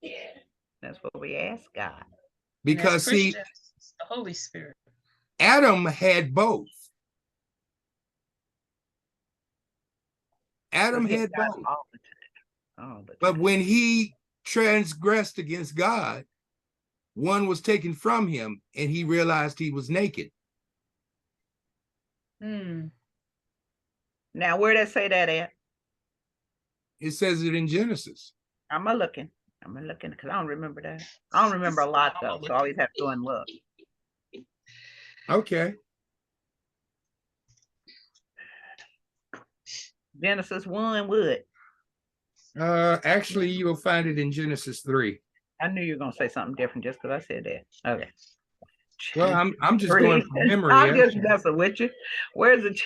Yeah. That's what we ask God. Because see, it's the Holy Spirit. Adam had both. Adam had both. All the time. But when he transgressed against God, one was taken from him and he realized he was naked. Now, where did it say that at? It says it in Genesis. I'm a looking because I don't remember that. I don't remember a lot though, so I always have to go and look. Okay. Genesis 1 would. Actually, you'll find it in Genesis 3. I knew you were gonna say something different just because I said that. Okay. Well, I'm just going from memory. I'm just messing with you. Where's the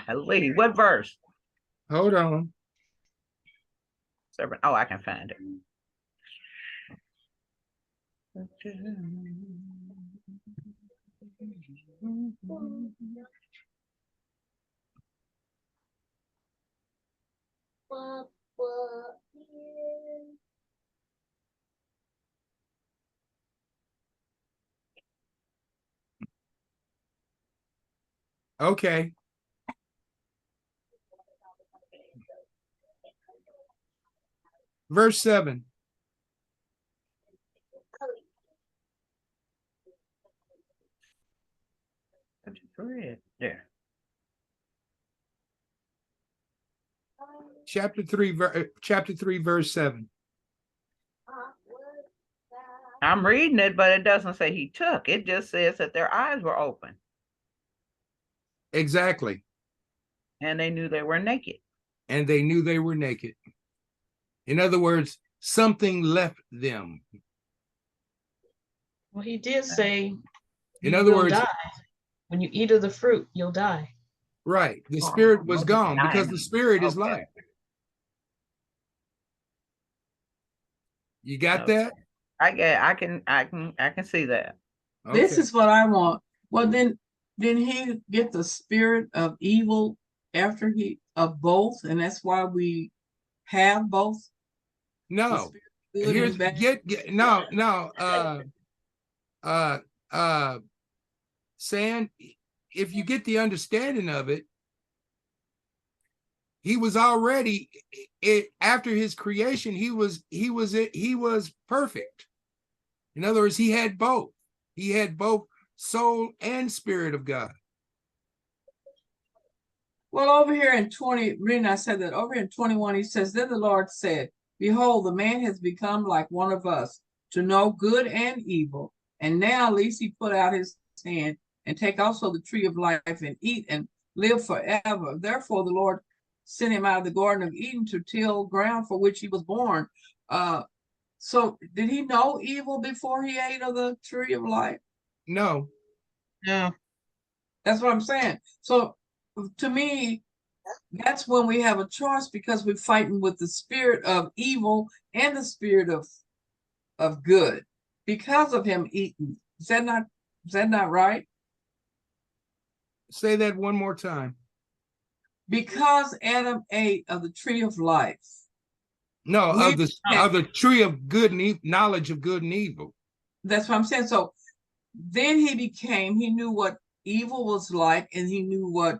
golly, what verse? Hold on. Oh, I can find it. Okay. Verse 7. There. Chapter 3, verse 7. I'm reading it, but it doesn't say he took. It just says that their eyes were open. Exactly. And they knew they were naked. And they knew they were naked. In other words, something left them. Well, he did say, in other words, die. When you eat of the fruit, you'll die. Right. The spirit was gone because the spirit is life. You got that? I can see that. Okay. This is what I want. Well, then didn't he get the spirit of evil after he of both, and that's why we have both? No. Here's San, if you get the understanding of it, he was already after his creation, he was perfect. In other words, he had both. He had both soul and spirit of God. Well, over here in 20, reading, I said that over here in 21, he says, then the Lord said, behold, the man has become like one of us to know good and evil. And now at least he put out his hand and take also the tree of life and eat and live forever. Therefore, the Lord sent him out of the Garden of Eden to till ground for which he was born. So did he know evil before he ate of the tree of life? No. No. That's what I'm saying. So to me, that's when we have a choice, because we're fighting with the spirit of evil and the spirit of good because of him eating. Is that not right? Say that one more time. Because Adam ate of the tree of life. No, of the tree of good and knowledge of good and evil. That's what I'm saying. So then he knew what evil was like, and he knew what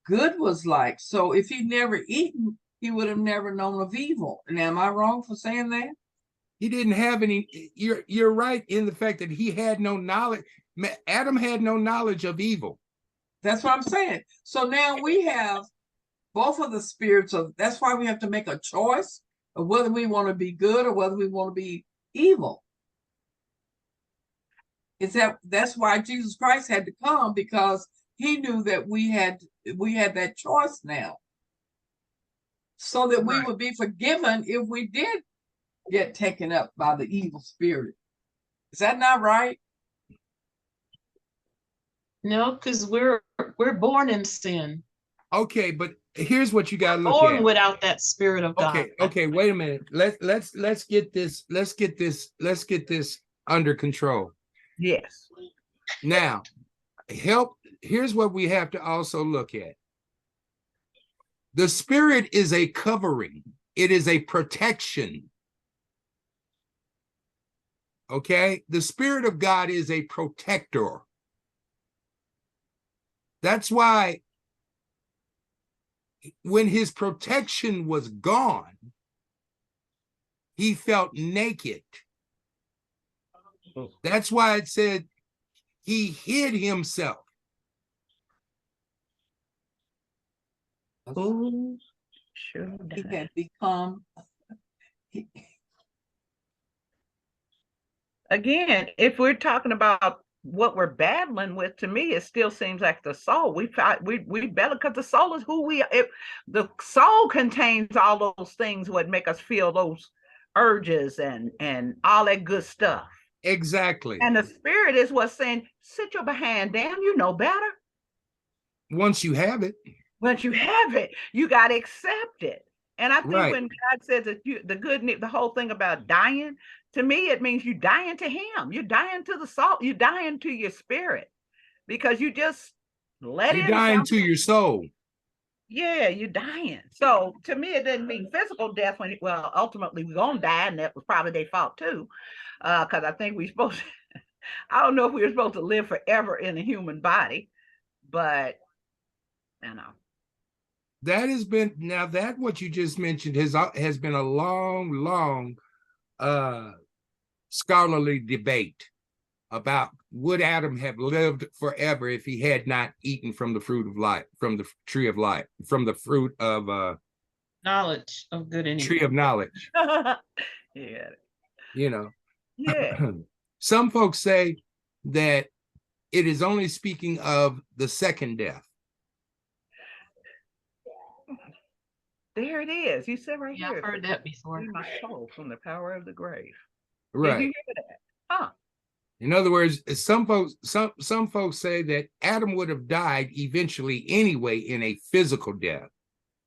good was like. So if he'd never eaten, he would have never known of evil. And am I wrong for saying that? He didn't have any. You're right in the fact that he had no knowledge. Adam had no knowledge of evil. That's what I'm saying. So now we have both of the spirits of. That's why we have to make a choice of whether we want to be good or whether we want to be evil. That's why Jesus Christ had to come, because he knew that we had that choice now, so that we would be forgiven if we did get taken up by the evil spirit. Is that not right? No, because we're born in sin. Okay, but here's what you got to look Born at. without that spirit of God. Okay, wait a minute. Let's get this under control. Yes. Now, here's what we have to also look at. The spirit is a covering. It is a protection. Okay? The Spirit of God is a protector. That's why when his protection was gone, he felt naked. That's why it said he hid himself. Oh, sure. He had become. Again, if we're talking about what we're battling with, to me, it still seems like the soul. We battle because the soul is who we are. The soul contains all those things what make us feel those urges and all that good stuff. Exactly. And the spirit is what's saying, sit your behind down, you know better. Once you have it. Once you have it, you got to accept it. And I think Right. when God says that the whole thing about dying, to me, it means you dying to him. You're dying to the soul. You're dying to your spirit, because you just let You're in dying something. to your soul. Yeah, you're dying. So to me, it doesn't mean physical death. Well, ultimately we're gonna die, and that was probably their fault too, because I think we're supposed to, I don't know if we were supposed to live forever in a human body, but you know. That has been, now that what you just mentioned has been a long scholarly debate about would Adam have lived forever if he had not eaten from the fruit of life, from the tree of life, from the fruit of knowledge of good and tree evil. of knowledge. Yeah. You know. Yeah. Some folks say that it is only speaking of the second death. There it is. You said right here. I've heard that before. Free my soul from the power of the grave. Right. Did you hear that? Huh. In other words, some folks say that Adam would have died eventually anyway in a physical death,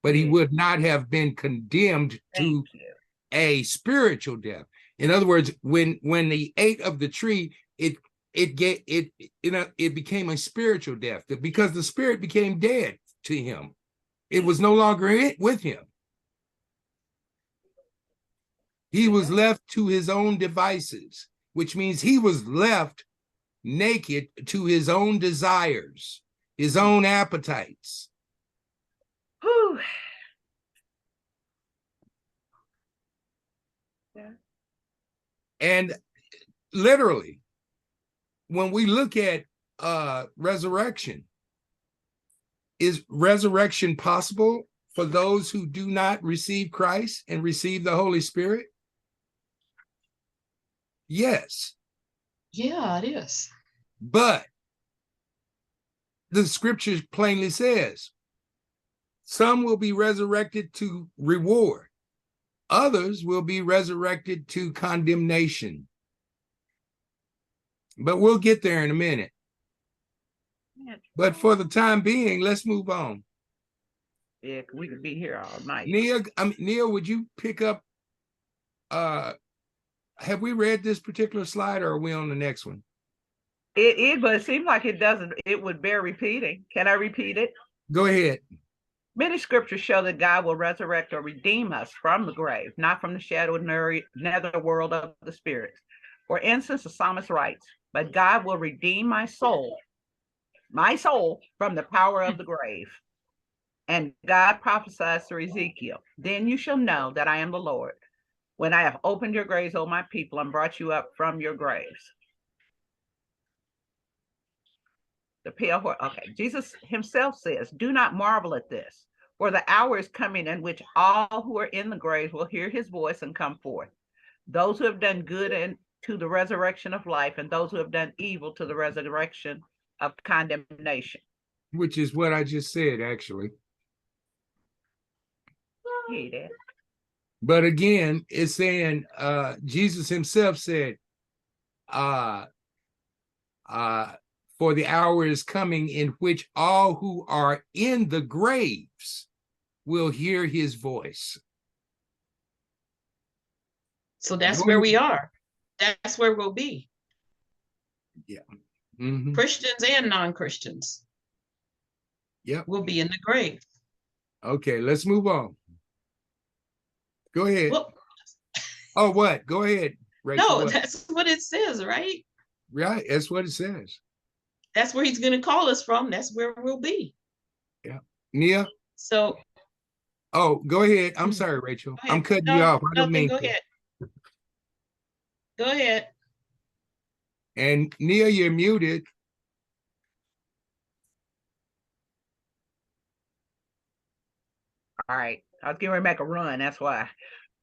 but he would not have been condemned to a spiritual death. In other words, when he ate of the tree, it became a spiritual death, because the spirit became dead to him. It was no longer with him. He was left to his own devices, which means he was left naked to his own desires, his own appetites. Whew. Yeah. And literally, when we look at resurrection, Is resurrection possible for those who do not receive Christ and receive the Holy Spirit? Yes. Yeah, it is. But the scripture plainly says some will be resurrected to reward, others will be resurrected to condemnation. But we'll get there in a minute. But for the time being, let's move on. Yeah, we could be here all night. Neil, would you pick up? Have we read this particular slide, or are we on the next one? It is, but it seems like it doesn't. It would bear repeating. Can I repeat it? Go ahead. Many scriptures show that God will resurrect or redeem us from the grave, not from the shadowed netherworld of the spirits. For instance, the psalmist writes, "But God will redeem my soul from the power of the grave." And God prophesies through Ezekiel, "Then you shall know that I am the Lord, when I have opened your graves, O my people, and brought you up from your graves." The pale horse. Okay, Jesus himself says, "Do not marvel at this, for the hour is coming in which all who are in the graves will hear his voice and come forth. Those who have done good and to the resurrection of life, and those who have done evil to the resurrection of condemnation." Which is what I just said, actually. Yeah. But again, it's saying Jesus himself said, for the hour is coming in which all who are in the graves will hear his voice. So that's where we are. That's where we'll be. Yeah. Mm-hmm. Christians and non-Christians. Yep. Will be in the grave. Okay, let's move on. Go ahead. Well, oh, what? Go ahead, Rachel. No, what? That's what it says, right? Right, that's what it says. That's where he's going to call us from. That's where we'll be. Yeah. Nia? So. Oh, go ahead. I'm sorry, Rachel. I'm cutting you off. I don't mean go ahead. Go ahead. And Nia, you're muted. All right. I was getting ready to make a run. That's why.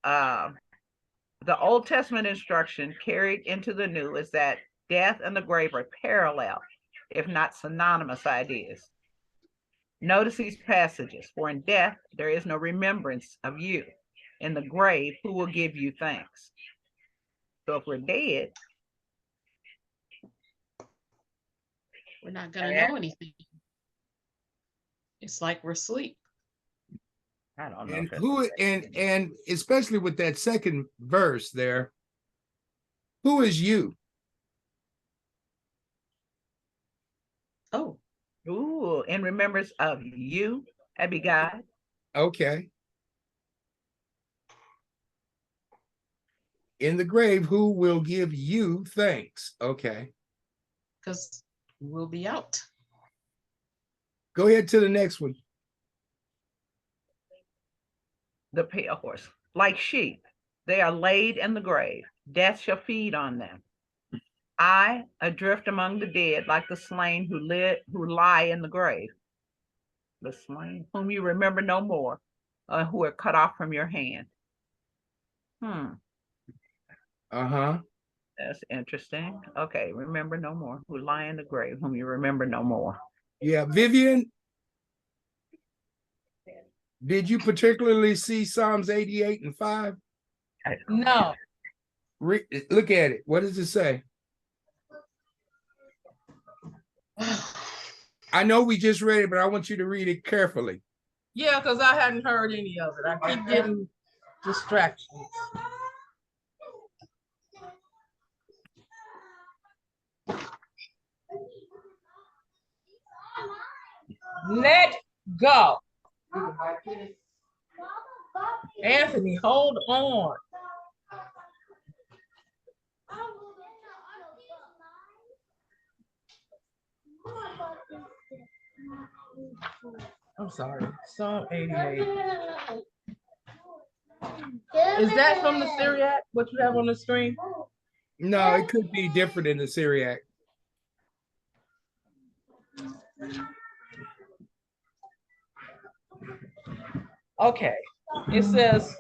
The Old Testament instruction carried into the New is that death and the grave are parallel, if not synonymous ideas. Notice these passages. "For in death, there is no remembrance of you. In the grave, who will give you thanks?" So if we're dead, we're not going to know anything. It's like we're asleep. I don't know. And who and especially with that second verse there, who is you? Oh. Ooh, in remembrance of you, that'd be God. Okay. In the grave, who will give you thanks? Okay. Because we'll be out. Go ahead to the next one. The pale horse. "Like sheep, they are laid in the grave. Death shall feed on them. I adrift among the dead, like the slain who lie in the grave. The slain, whom you remember no more, who are cut off from your hand." Uh-huh. That's interesting. Okay, remember no more, who lie in the grave, whom you remember no more. Yeah, Vivian, did you particularly see Psalms 88 and 5? No. Look at it. What does it say? I know we just read it, but I want you to read it carefully. Yeah, because I hadn't heard any of it. I keep getting distractions. Let go. Anthony, hold on. I'm sorry. Psalm 88. Is that from the Syriac? What you have on the screen? No, it could be different in the Syriac. Okay, it says,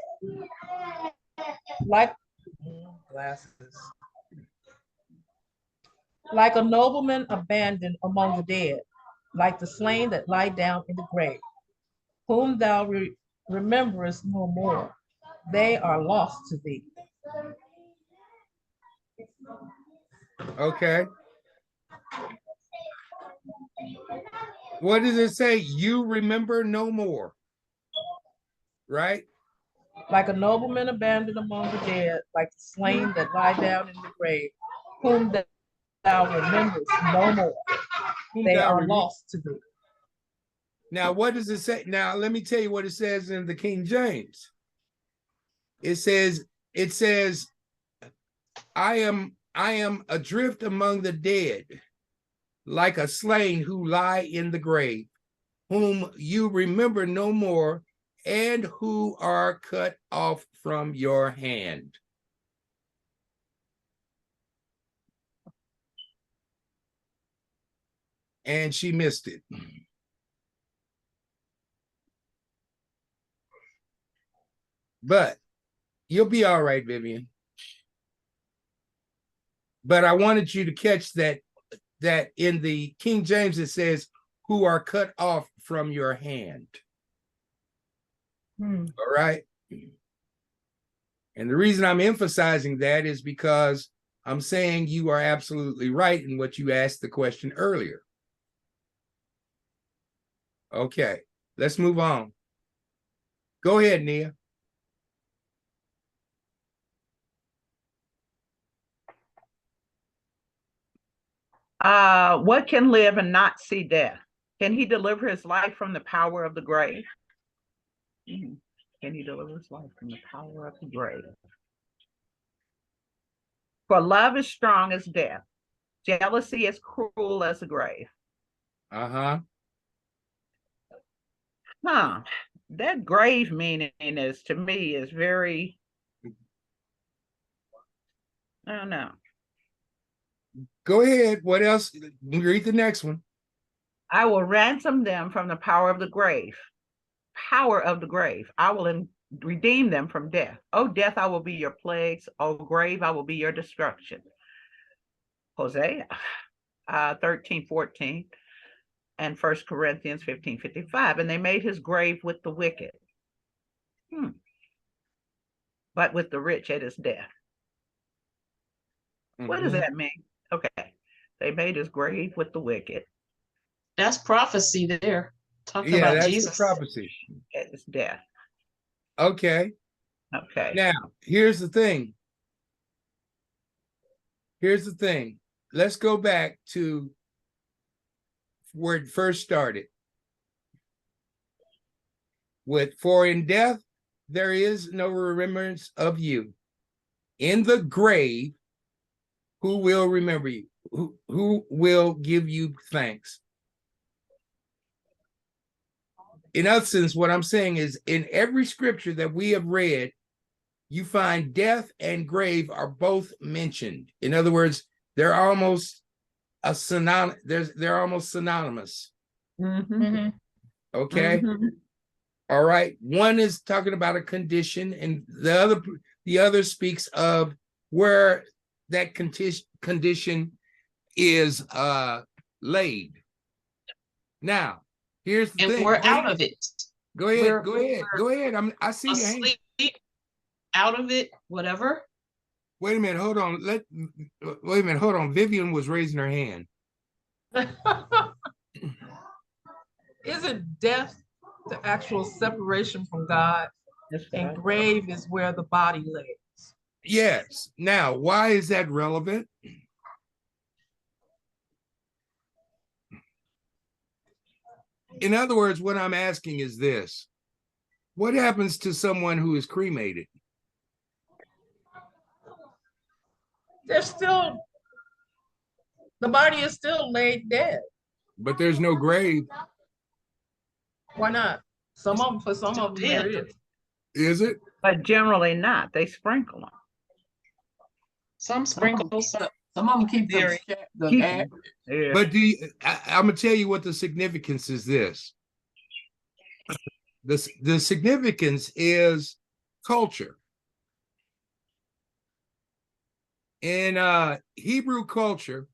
like glasses, like a nobleman abandoned among the dead, like the slain that lie down in the grave, whom thou rememberest no more. They are lost to thee. Okay. What does it say? You remember no more. Right? Like a nobleman abandoned among the dead, like the slain that lie down in the grave, whom thou rememberest no more. They are lost to thee. Now, what does it say? Now, let me tell you what it says in the King James. It says, I am adrift among the dead, like a slain who lie in the grave, whom you remember no more, and who are cut off from your hand. And she missed it. But you'll be all right, Vivian. But I wanted you to catch that in the King James it says, who are cut off from your hand. All right. And the reason I'm emphasizing that is because I'm saying you are absolutely right in what you asked the question earlier. Okay, let's move on. Go ahead, Nia. What can live and not see death? Can he deliver his life from the power of the grave? Can he deliver his life from the power of the grave? For love is strong as death. Jealousy is cruel as the grave. Uh-huh. That grave meaning is, to me, is very, I don't know. Go ahead. What else? Read the next one. I will ransom them from the power of the grave. Power of the grave. I will redeem them from death. Oh, death, I will be your plagues. Oh, grave, I will be your destruction. Hosea 13:14 and 1 Corinthians 15:55. And they made his grave with the wicked, but with the rich at his death. What does that mean? Okay. They made his grave with the wicked. That's prophecy there. Talking about that's Jesus. The prophecy. At his death. Okay. Okay. Now, here's the thing. Let's go back to where it first started. For in death, there is no remembrance of you. In the grave, who will remember you? Who will give you thanks? In essence, what I'm saying is, in every scripture that we have read, you find death and grave are both mentioned. In other words, they're almost they're almost synonymous. Okay. All right. One is talking about a condition, and the other speaks of where that condition is laid. Now, here's the thing. We're out of it. Go ahead. Go ahead. I see you. Asleep, out of it, whatever. Wait a minute. Hold on. Wait a minute. Hold on. Vivian was raising her hand. Isn't death the actual separation from God? And grave is where the body lays. Yes. Now, why is that relevant? In other words, what I'm asking is this. What happens to someone who is cremated? The body is still laid dead. But there's no grave. Why not? For some of them, there is. Is it? But generally not. They sprinkle them. Some sprinkle, some of them keep the ash. But I'm gonna tell you what the significance is. This the significance is culture. In Hebrew culture,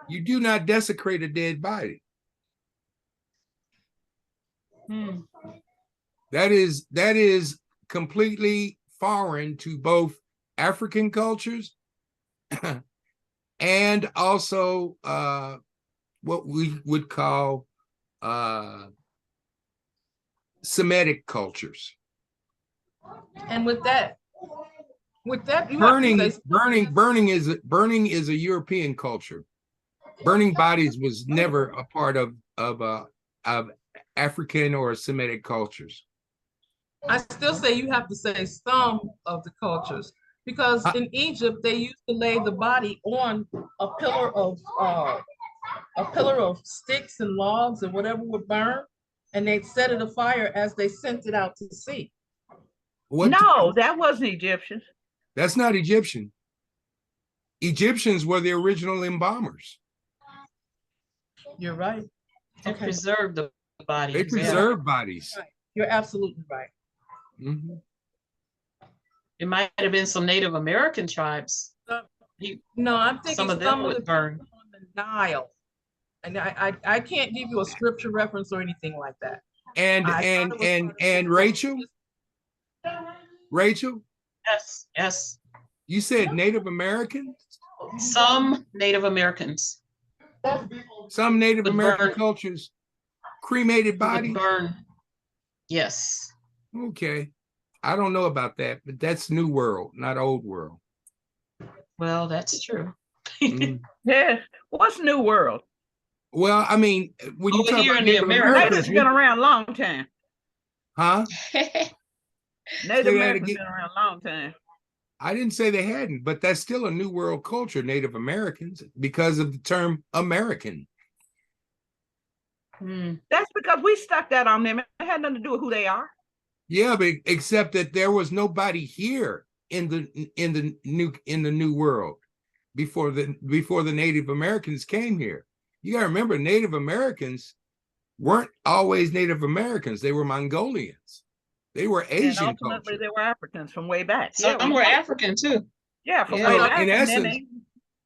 you do not desecrate a dead body. That is completely foreign to both African cultures and also what we would call Semitic cultures. And with that, you have to say burning is a European culture. Burning bodies was never a part of African or Semitic cultures. I still say you have to say some of the cultures, because in Egypt they used to lay the body on a pillar of sticks and logs and whatever would burn, and they'd set it afire as they sent it out to sea. No, that wasn't Egyptian. That's not Egyptian. Egyptians were the original embalmers. You're right. They preserved the bodies. They preserved bodies. Right. You're absolutely right. Mm-hmm. It might have been some Native American tribes. No, I'm thinking some of them would burn on the Nile, and I can't give you a scripture reference or anything like that. And Rachel. Yes. You said Native Americans? Some Native Americans. Some Native American cultures cremated bodies? Burn. Yes. Okay. I don't know about that, but that's New World, not Old World. Well, that's true. Yeah. What's New World? Well, I mean, when you talk about Native Americans, been around a long time. Huh? Native Americans been around a long time. I didn't say they hadn't, but that's still a New World culture, Native Americans, because of the term American. That's because we stuck that on them. It had nothing to do with who they are. Yeah, but except that there was nobody here in the New World before the Native Americans came here. You got to remember, Native Americans weren't always Native Americans. They were Mongolians. They were Asian. And ultimately, they were Africans from way back. Some were African too. Yeah, from way back. In essence,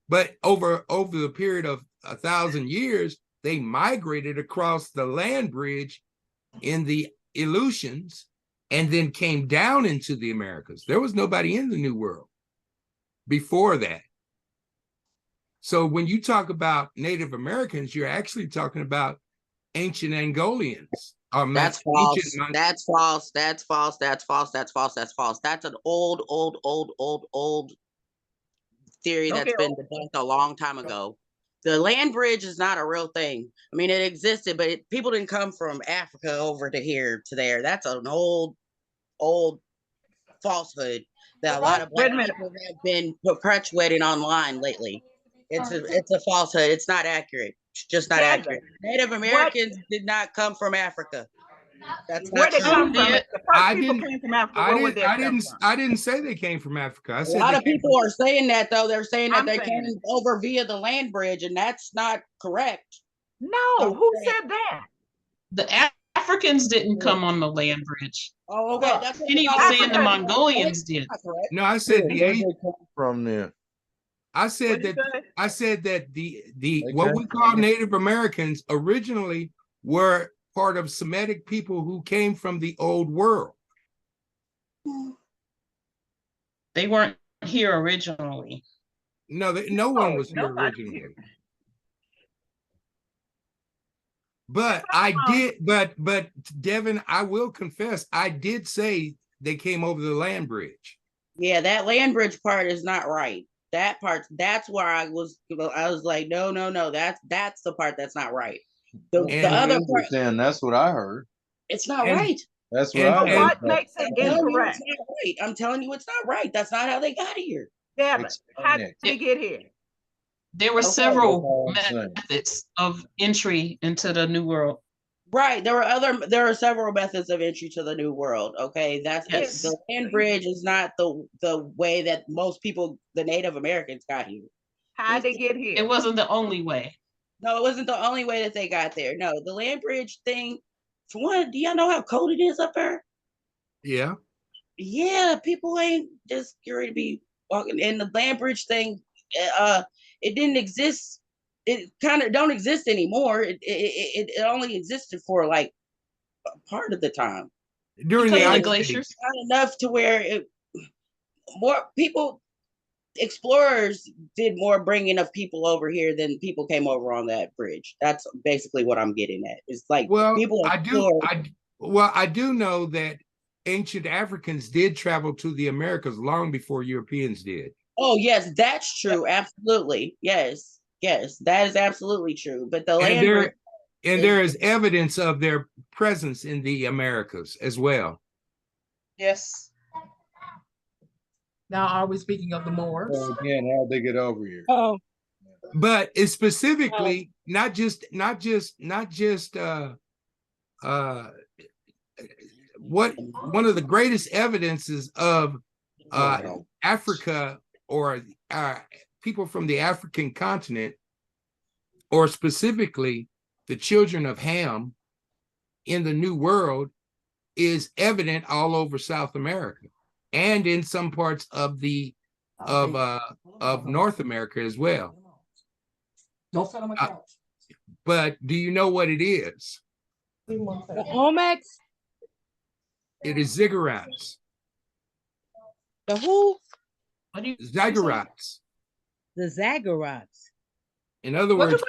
but over the period of 1,000 years, they migrated across the land bridge in the Aleutians and then came down into the Americas. There was nobody in the New World before that. So when you talk about Native Americans, you're actually talking about ancient Angolians. That's false. That's false. That's false. That's false. That's false. That's false. That's an old theory that's been debunked a long time ago. The land bridge is not a real thing. I mean, it existed, but people didn't come from Africa over to here to there. That's an old falsehood that a lot of black people have been perpetuating online lately. It's a falsehood. It's not accurate. It's just not accurate. Native Americans did not come from Africa. That's not true. I didn't say they came from Africa. I said a lot of people are saying that, though. They're saying that they came over via the land bridge, and that's not correct. No, who said that? The Africans didn't come on the land bridge. Oh, okay. That's Kenny was saying the Mongolians did. No, I said the Asian from there. I said that the what we call Native Americans originally were part of Semitic people who came from the Old World. They weren't here originally. No, no one was here originally. But but Devin, I will confess, I did say they came over the land bridge. Yeah, that land bridge part is not right. That part, that's where I was like, no, that's the part that's not right. The other part, that's what I heard. It's not right. That's what I heard. What makes it incorrect? I'm telling you, it's not right. That's not how they got here. Yeah, how did they get here? There were several methods of entry into the New World. Right. There are several methods of entry to the New World. Okay. The land bridge is not the way that most people, the Native Americans, got here. How'd they get here? It wasn't the only way. No, it wasn't the only way that they got there. No, the land bridge thing for one, do y'all know how cold it is up there? Yeah. Yeah, people ain't just ready to be walking. And the land bridge thing, it didn't exist. It kind of don't exist anymore. It only existed for like part of the time. During Because the of the ice glaciers. age. Not enough to where more people, explorers did more bringing of people over here than people came over on that bridge. That's basically what I'm getting at. It's like Well, people I do know that ancient Africans did travel to the Americas long before Europeans did. Oh, yes, that's true. Absolutely. Yes. Yes, that is absolutely true. But the land bridge there is evidence of their presence in the Americas as well. Yes. Now, are we speaking of the Moors? So again, how'd they get over here? Oh, But it's specifically not just what one of the greatest evidences of Africa or people from the African continent, or specifically the children of Ham in the New World, is evident all over South America and in some parts of North America as well. Don't sit on my couch. But do you know what it is? the Olmecs? It is ziggurats. The who? What do you Ziggurats. The Zaggurats. In other What you words,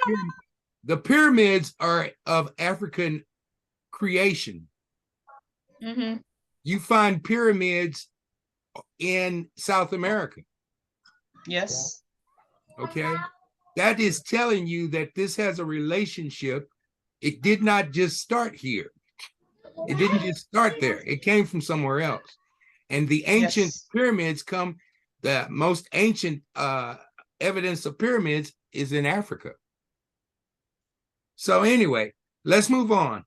the pyramids are of African creation. Mm-hmm. You find pyramids in South America. Yes. Okay. That is telling you that this has a relationship. It did not just start here. It didn't just start there. It came from somewhere else. And the ancient pyramids the most ancient evidence of pyramids is in Africa. So anyway, let's move on.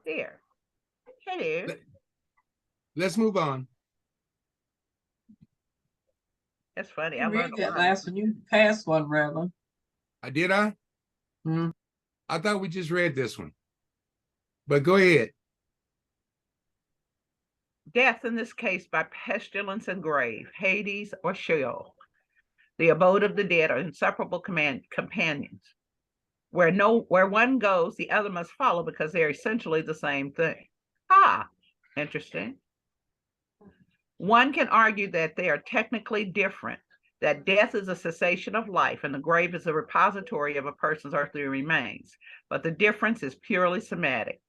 There. Hello. Let's move on. That's funny. You I read learned that last one. You passed one, Reverend. Did I? Hmm. I thought we just read this one. But go ahead. Death in this case by pestilence and grave, Hades or Sheol, the abode of the dead, are inseparable companions. Where one goes, the other must follow because they're essentially the same thing. Ah, interesting. One can argue that they are technically different, that death is a cessation of life and the grave is a repository of a person's earthly remains, but the difference is purely semantic.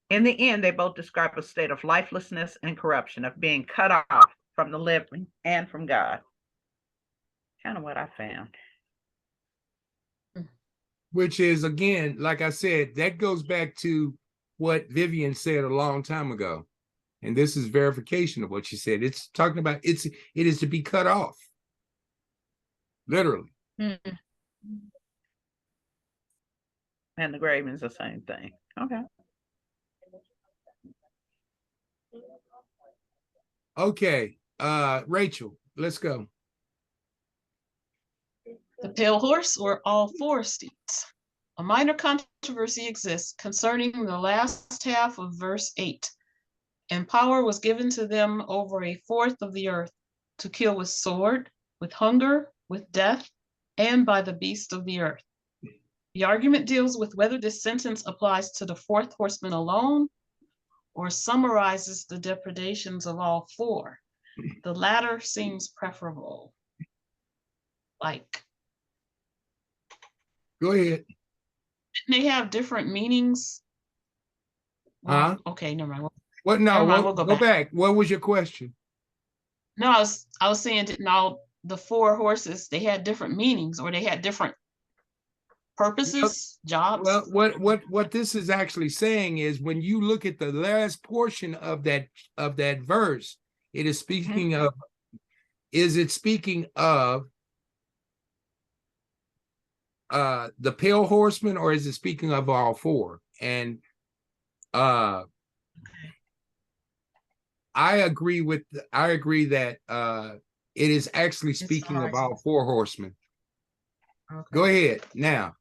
In the end, they both describe a state of lifelessness and corruption, of being cut off from the living and from God. Kind of what I found. Which is, again, like I said, that goes back to what Vivian said a long time ago. And this is verification of what she said. It's talking about it is to be cut off. Literally. Mm-hmm. And the grave is the same thing. Okay. Okay. Rachel, let's go. The pale horse or all four steeds. A minor controversy exists concerning the last half of verse 8. And power was given to them over a fourth of the earth to kill with sword, with hunger, with death, and by the beasts of the earth. The argument deals with whether this sentence applies to the fourth horseman alone or summarizes the depredations of all four. The latter seems preferable. Like, go ahead. They have different meanings. Well, okay, never mind. What? No, we'll go back. What was your question? No, I was saying that now the four horses, they had different meanings, or they had different purposes, jobs. Well, what this is actually saying is, when you look at the last portion of that verse, it is speaking of. Is it speaking of the pale horseman, or is it speaking of all four? And I I agree that it is actually speaking of all four horsemen. Okay. Go ahead now.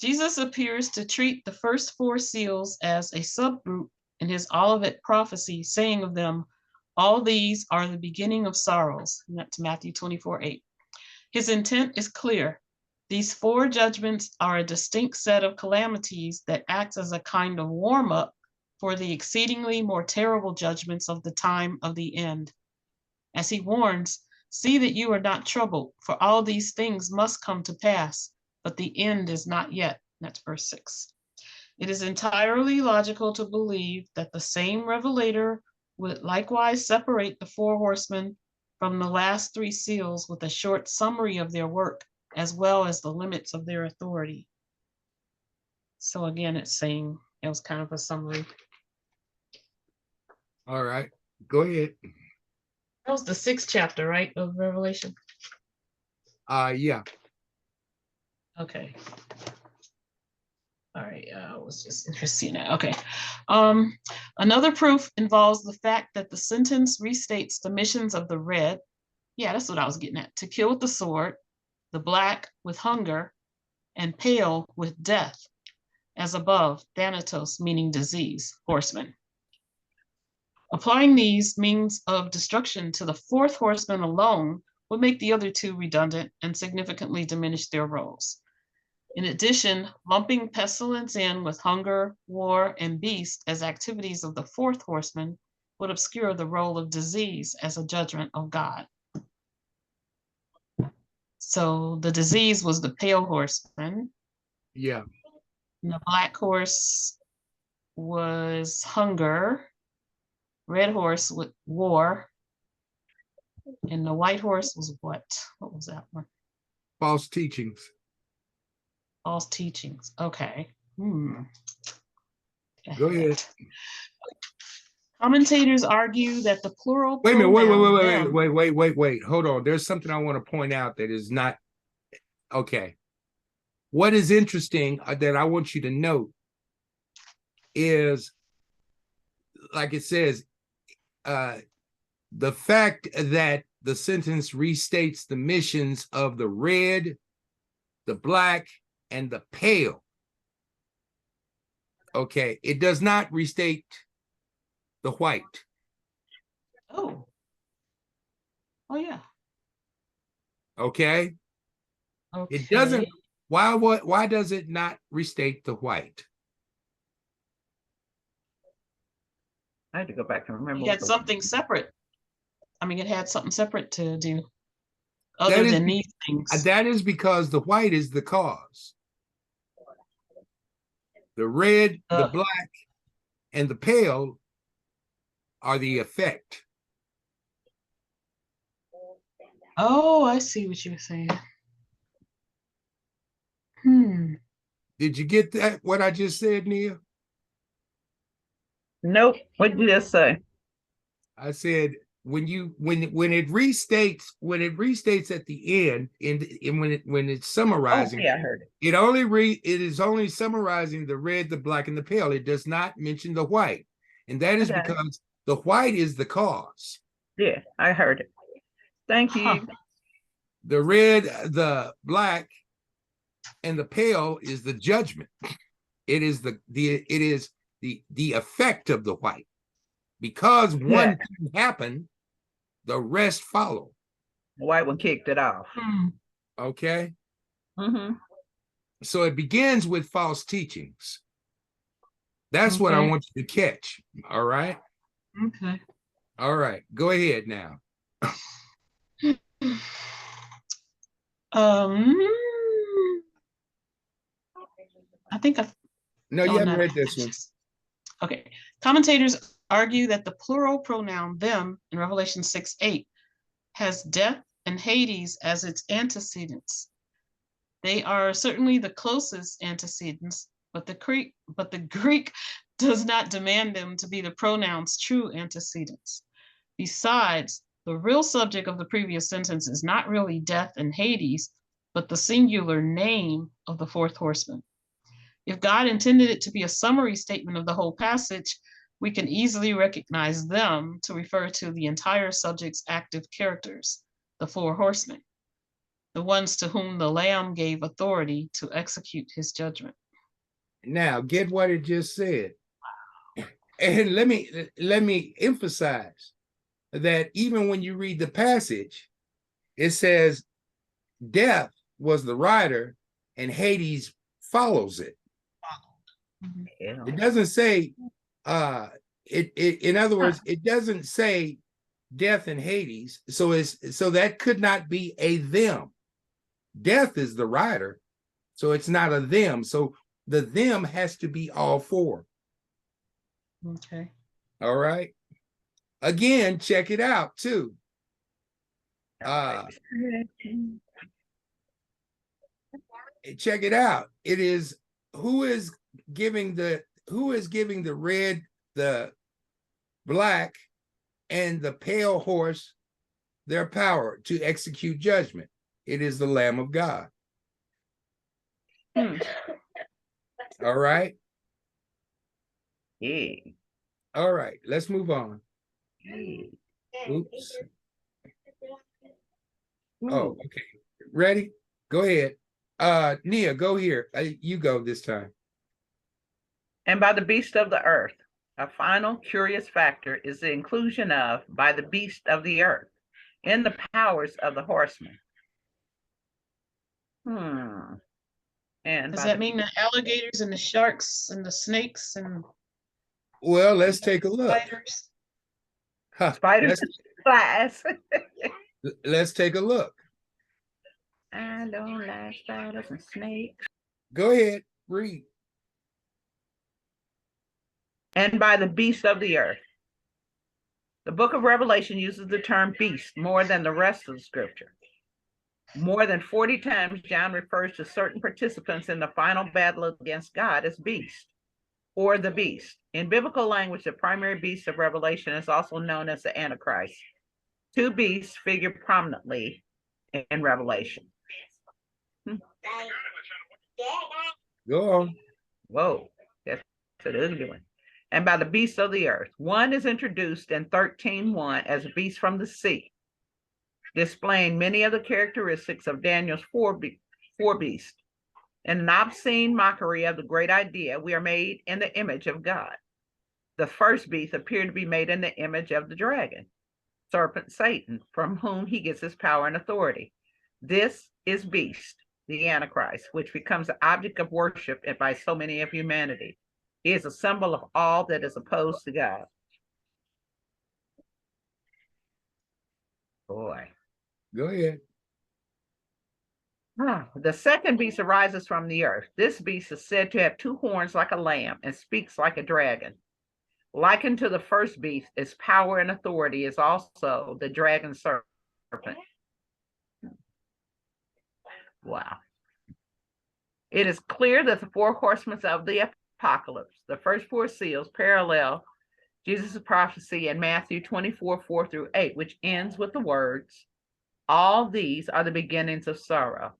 Jesus appears to treat the first four seals as a subgroup in his Olivet prophecy, saying of them, all these are the beginning of sorrows. And that's Matthew 24:8. His intent is clear. These four judgments are a distinct set of calamities that acts as a kind of warm-up for the exceedingly more terrible judgments of the time of the end. As he warns, see that you are not troubled, for all these things must come to pass, but the end is not yet. That's verse 6. It is entirely logical to believe that the same revelator would likewise separate the four horsemen from the last three seals with a short summary of their work, as well as the limits of their authority. So again, it's saying it was kind of a summary. All right, go ahead. That was the 6th chapter, right, of Revelation? Yeah. Okay. All right, I was just interested in that. Okay. Another proof involves the fact that the sentence restates the missions of the red. Yeah, that's what I was getting at. To kill with the sword, the black with hunger, and pale with death, as above, thanatos, meaning disease, horsemen. Applying these means of destruction to the fourth horseman alone would make the other two redundant and significantly diminish their roles. In addition, lumping pestilence in with hunger, war, and beast as activities of the fourth horseman would obscure the role of disease as a judgment of God. So the disease was the pale horseman. Yeah. And the black horse was hunger. Red horse with war. And the white horse was what? What was that one? False teachings. False teachings. Okay. Go ahead. Commentators argue that the plural. Wait a minute. Wait. Hold on. There's something I want to point out that is not okay. What is interesting that I want you to note is, like it says, the fact that the sentence restates the missions of the red, the black, and the pale. Okay, it does not restate the white. Oh yeah. Okay. It doesn't. Why does it not restate the white? I had to go back and remember. It had something separate. I mean, it had something separate to do other than these things. That is because the white is the cause. The red, the black, and the pale are the effect. Oh, I see what you were saying. Did you get that? What I just said, Nia? Nope. What did you just say? I said when it restates at the end, and when it's summarizing. Oh, yeah, I heard it. It is only summarizing the red, the black, and the pale. It does not mention the white, and that is because the white is the cause. Yeah, I heard it. Thank you. The red, the black, and the pale is the judgment. It is the effect of the white. Because one can happen, the rest follow. The white one kicked it off. Okay. Mm-hmm. So it begins with false teachings. That's what I want you to catch. All right. Okay. All right. Go ahead now. I think No, you haven't read this one. Okay. Commentators argue that the plural pronoun them in Revelation 6:8 has death and Hades as its antecedents. They are certainly the closest antecedents, but the Greek does not demand them to be the pronoun's true antecedents. Besides, the real subject of the previous sentence is not really death and Hades, but the singular name of the fourth horseman. If God intended it to be a summary statement of the whole passage, We can easily recognize them to refer to the entire subject's active characters, the four horsemen, the ones to whom the Lamb gave authority to execute his judgment. Now, get what it just said. And let me emphasize that even when you read the passage, it says death was the rider and Hades follows it. It doesn't say in other words, it doesn't say death and Hades. So that could not be a them. Death is the rider, so it's not a them. So the them has to be all four. Okay. All right. Again, check it out too. Check it out. It is who is giving the red, the black, and the pale horse their power to execute judgment. It is the Lamb of God. All right. Yeah. All right, let's move on. Oops. Oh, okay. Ready? Go ahead. Nia, go here. You go this time. And by the beast of the earth. A final curious factor is the inclusion of by the beast of the earth in the powers of the horsemen. And does that mean the alligators and the sharks and the snakes and well, let's take a look. Spiders. Spiders and flies. Let's take a look. I don't like spiders and snakes. Go ahead, read. And by the beast of the earth. The book of Revelation uses the term beast more than the rest of the scripture. More than 40 times, John refers to certain participants in the final battle against God as beast or the beast. In biblical language, the primary beast of Revelation is also known as the Antichrist. Two beasts figure prominently in Revelation. Go on. Whoa, that's an ugly one. And by the beast of the earth. One is introduced in 13:1 as a beast from the sea, displaying many of the characteristics of Daniel's four beasts. In an obscene mockery of the great idea, we are made in the image of God. The first beast appeared to be made in the image of the dragon, serpent Satan, from whom he gets his power and authority. This is beast, the Antichrist, which becomes the object of worship by so many of humanity. He is a symbol of all that is opposed to God. Boy. Go ahead. The second beast arises from the earth. This beast is said to have two horns like a lamb and speaks like a dragon. Likened to the first beast, its power and authority is also the dragon serpent. Wow. It is clear that the four horsemen of the apocalypse, the first four seals, parallel Jesus' prophecy in Matthew 24:4-8, which ends with the words, all these are the beginnings of sorrow.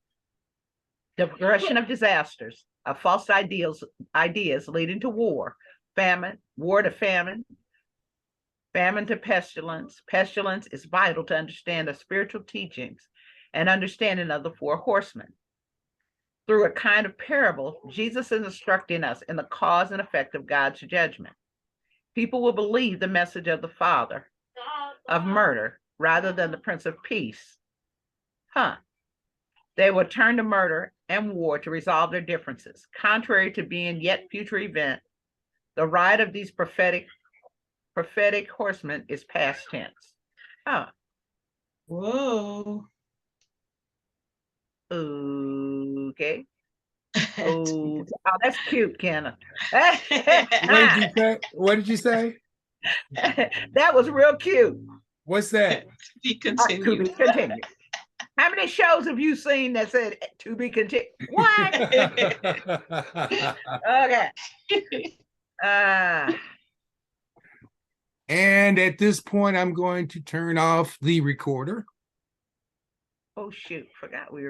The progression of disasters, of false ideas leading to war, famine, war to famine, famine to pestilence. Pestilence is vital to understand the spiritual teachings and understanding of the four horsemen. Through a kind of parable, Jesus is instructing us in the cause and effect of God's judgment. People will believe the message of the father of murder rather than the Prince of Peace. They will turn to murder and war to resolve their differences. Contrary to being yet future event, the ride of these prophetic horsemen is past tense. Whoa. Okay. Oh, that's cute, Kenna. What did you say? That was real cute. What's that? To be continued. To be continued. How many shows have you seen that said to be continued? What? Okay. And at this point, I'm going to turn off the recorder. Oh, shoot. Forgot we were